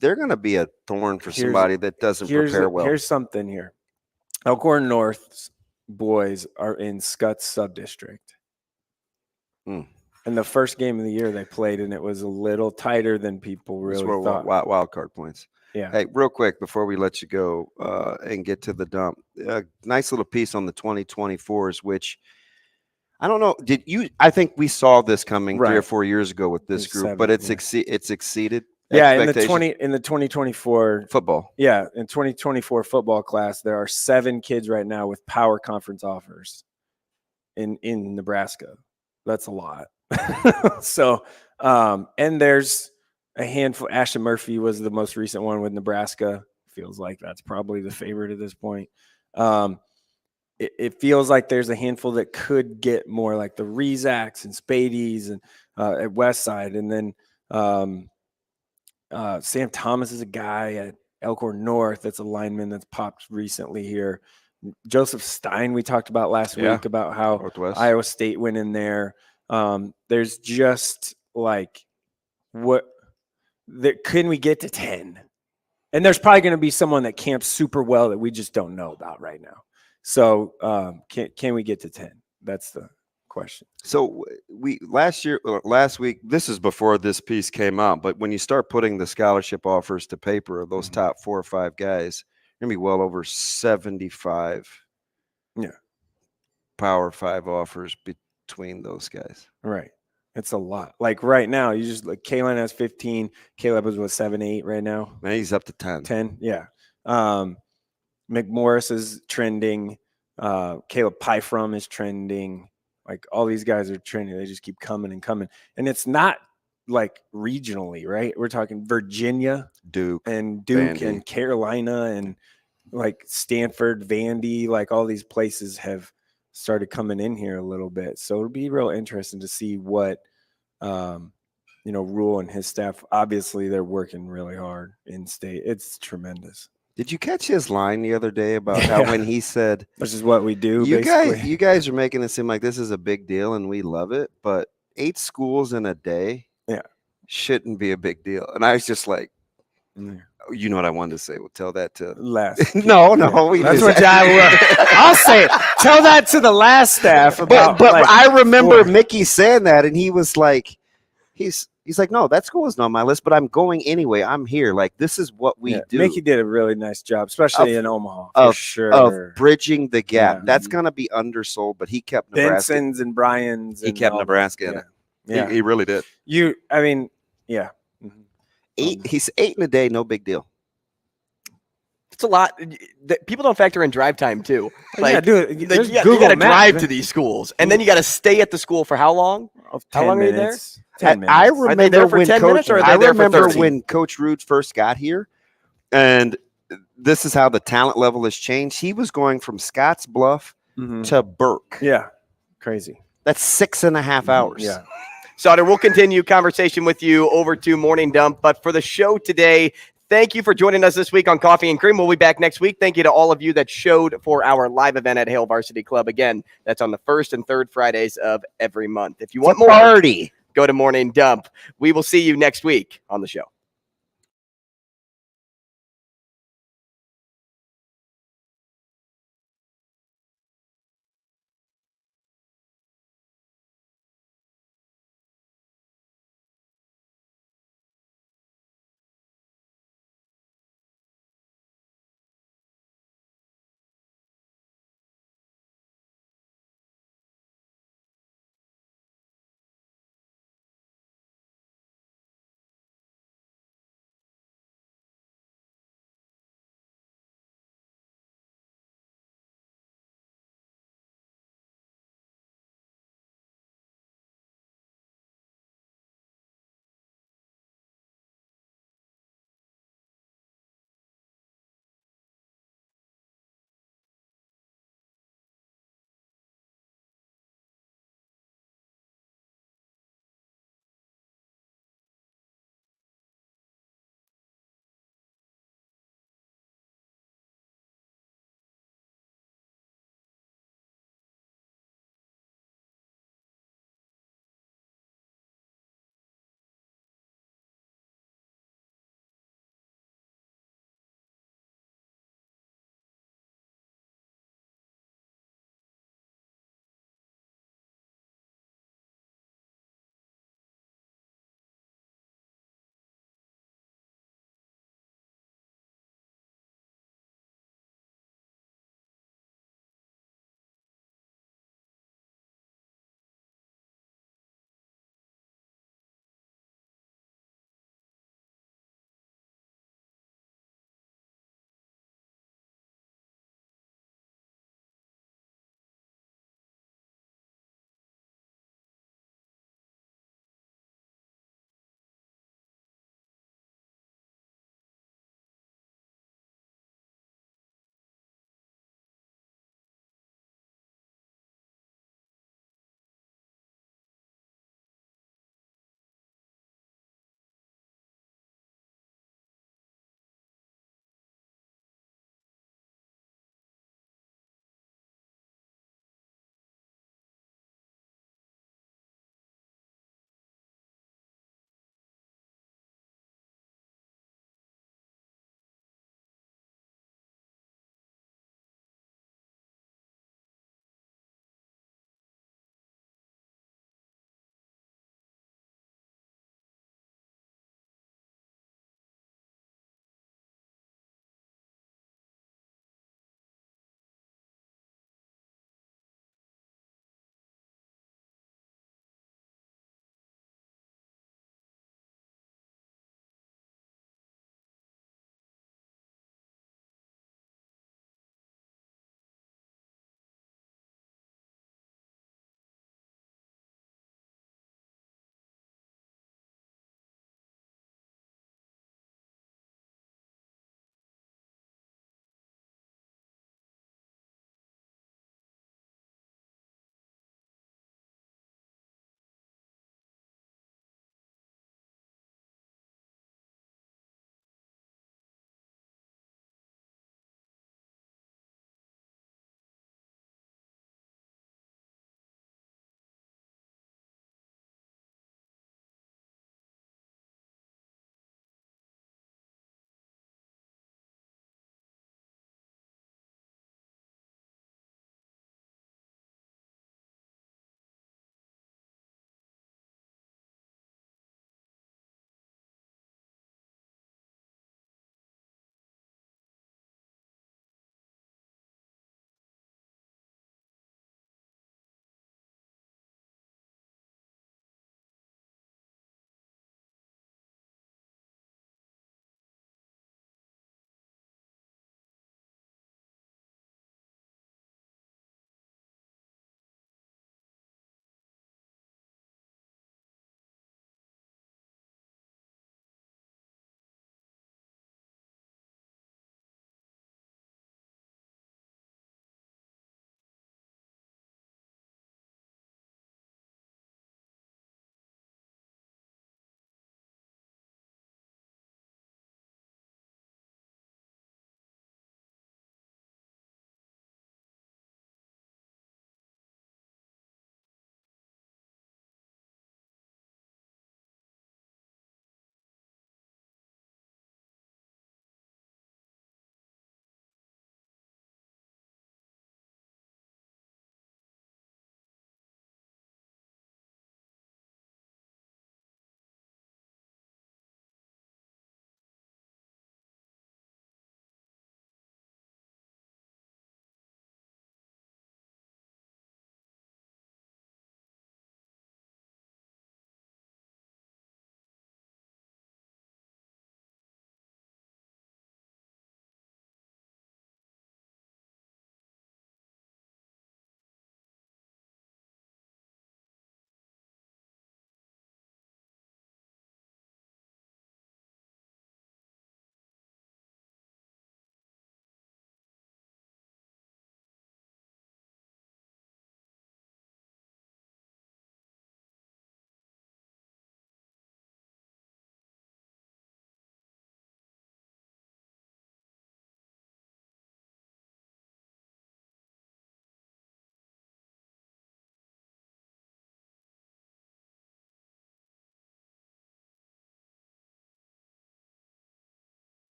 they're going to be a thorn for somebody that doesn't prepare well. Here's something here. Elkhorn North's boys are in Scott's subdistrict. And the first game of the year they played, and it was a little tighter than people really thought. Wild card points. Yeah. Hey, real quick before we let you go and get to the dump, nice little piece on the 2024s, which I don't know. I think we saw this coming 3 or 4 years ago with this group, but it's exceeded. Yeah, in the 2024 football. Yeah, in 2024 football class, there are 7 kids right now with power conference offers in Nebraska. That's a lot. So, and there's a handful. Ashton Murphy was the most recent one with Nebraska. Feels like that's probably the favorite at this point. It feels like there's a handful that could get more, like the Rezacks and Spadies and at Westside, and then Sam Thomas is a guy at Elkhorn North that's a lineman that's popped recently here. Joseph Stein we talked about last week about how Northwest. Iowa State went in there. There's just like can we get to 10? And there's probably going to be someone that camps super well that we just don't know about right now. So can we get to 10? That's the question. So last week, this is before this piece came out, but when you start putting the scholarship offers to paper of those top 4 or 5 guys, you're going to be well over 75 Power 5 offers between those guys. Right. It's a lot. Like right now, you just like Kalen has 15. Caleb is 7-8 right now. Man, he's up to 10. 10, yeah. McMorris is trending. Caleb Pyfrom is trending. Like all these guys are training, they just keep coming and coming, and it's not like regionally, right? We're talking Virginia, Duke, Vandy. And Carolina, and like Stanford, Vandy, like all these places have started coming in here a little bit. So it'll be real interesting to see what, Rule and his staff, obviously they're working really hard in state. It's tremendous. Did you catch his line the other day about how when he said, "This is what we do"? You guys are making it seem like this is a big deal and we love it, but 8 schools in a day, shouldn't be a big deal. And I was just like, you know what I wanted to say? Well, tell that to last. no, that's what I'll say. Tell that to the last staff. About, but I remember Mickey saying that, and he was like, he's like, no, that school isn't on my list, but I'm going anyway. I'm here. Like, this is what we do. Mickey did a really nice job, especially in Omaha, for sure. Of bridging the gap. Yeah. That's going to be undersold, but he kept Nebraska. Benson's and Bryans. He kept Nebraska in it. Yeah. He really did. He's 8 in a day, no big deal. It's a lot. People don't factor in drive time too. Like, dude, you got to drive to these schools, and then you got to stay at the school for how long? How long are you there? 10 minutes. I remember when when Coach Rude first got here, and this is how the talent level has changed. He was going from Scotts Bluff to Burke. Yeah, crazy. That's 6.5 hours. Yeah. Sautter, we'll continue conversation with you over to Morning Dump. But for the show today, thank you for joining us this week on Coffee and Cream. We'll be back next week. Thank you to all of you that showed for our live event at Hale Varsity Club. Again, that's on the 1st and 3rd Fridays of every month. If you want more, go to Morning Dump. We will see you next week on the show.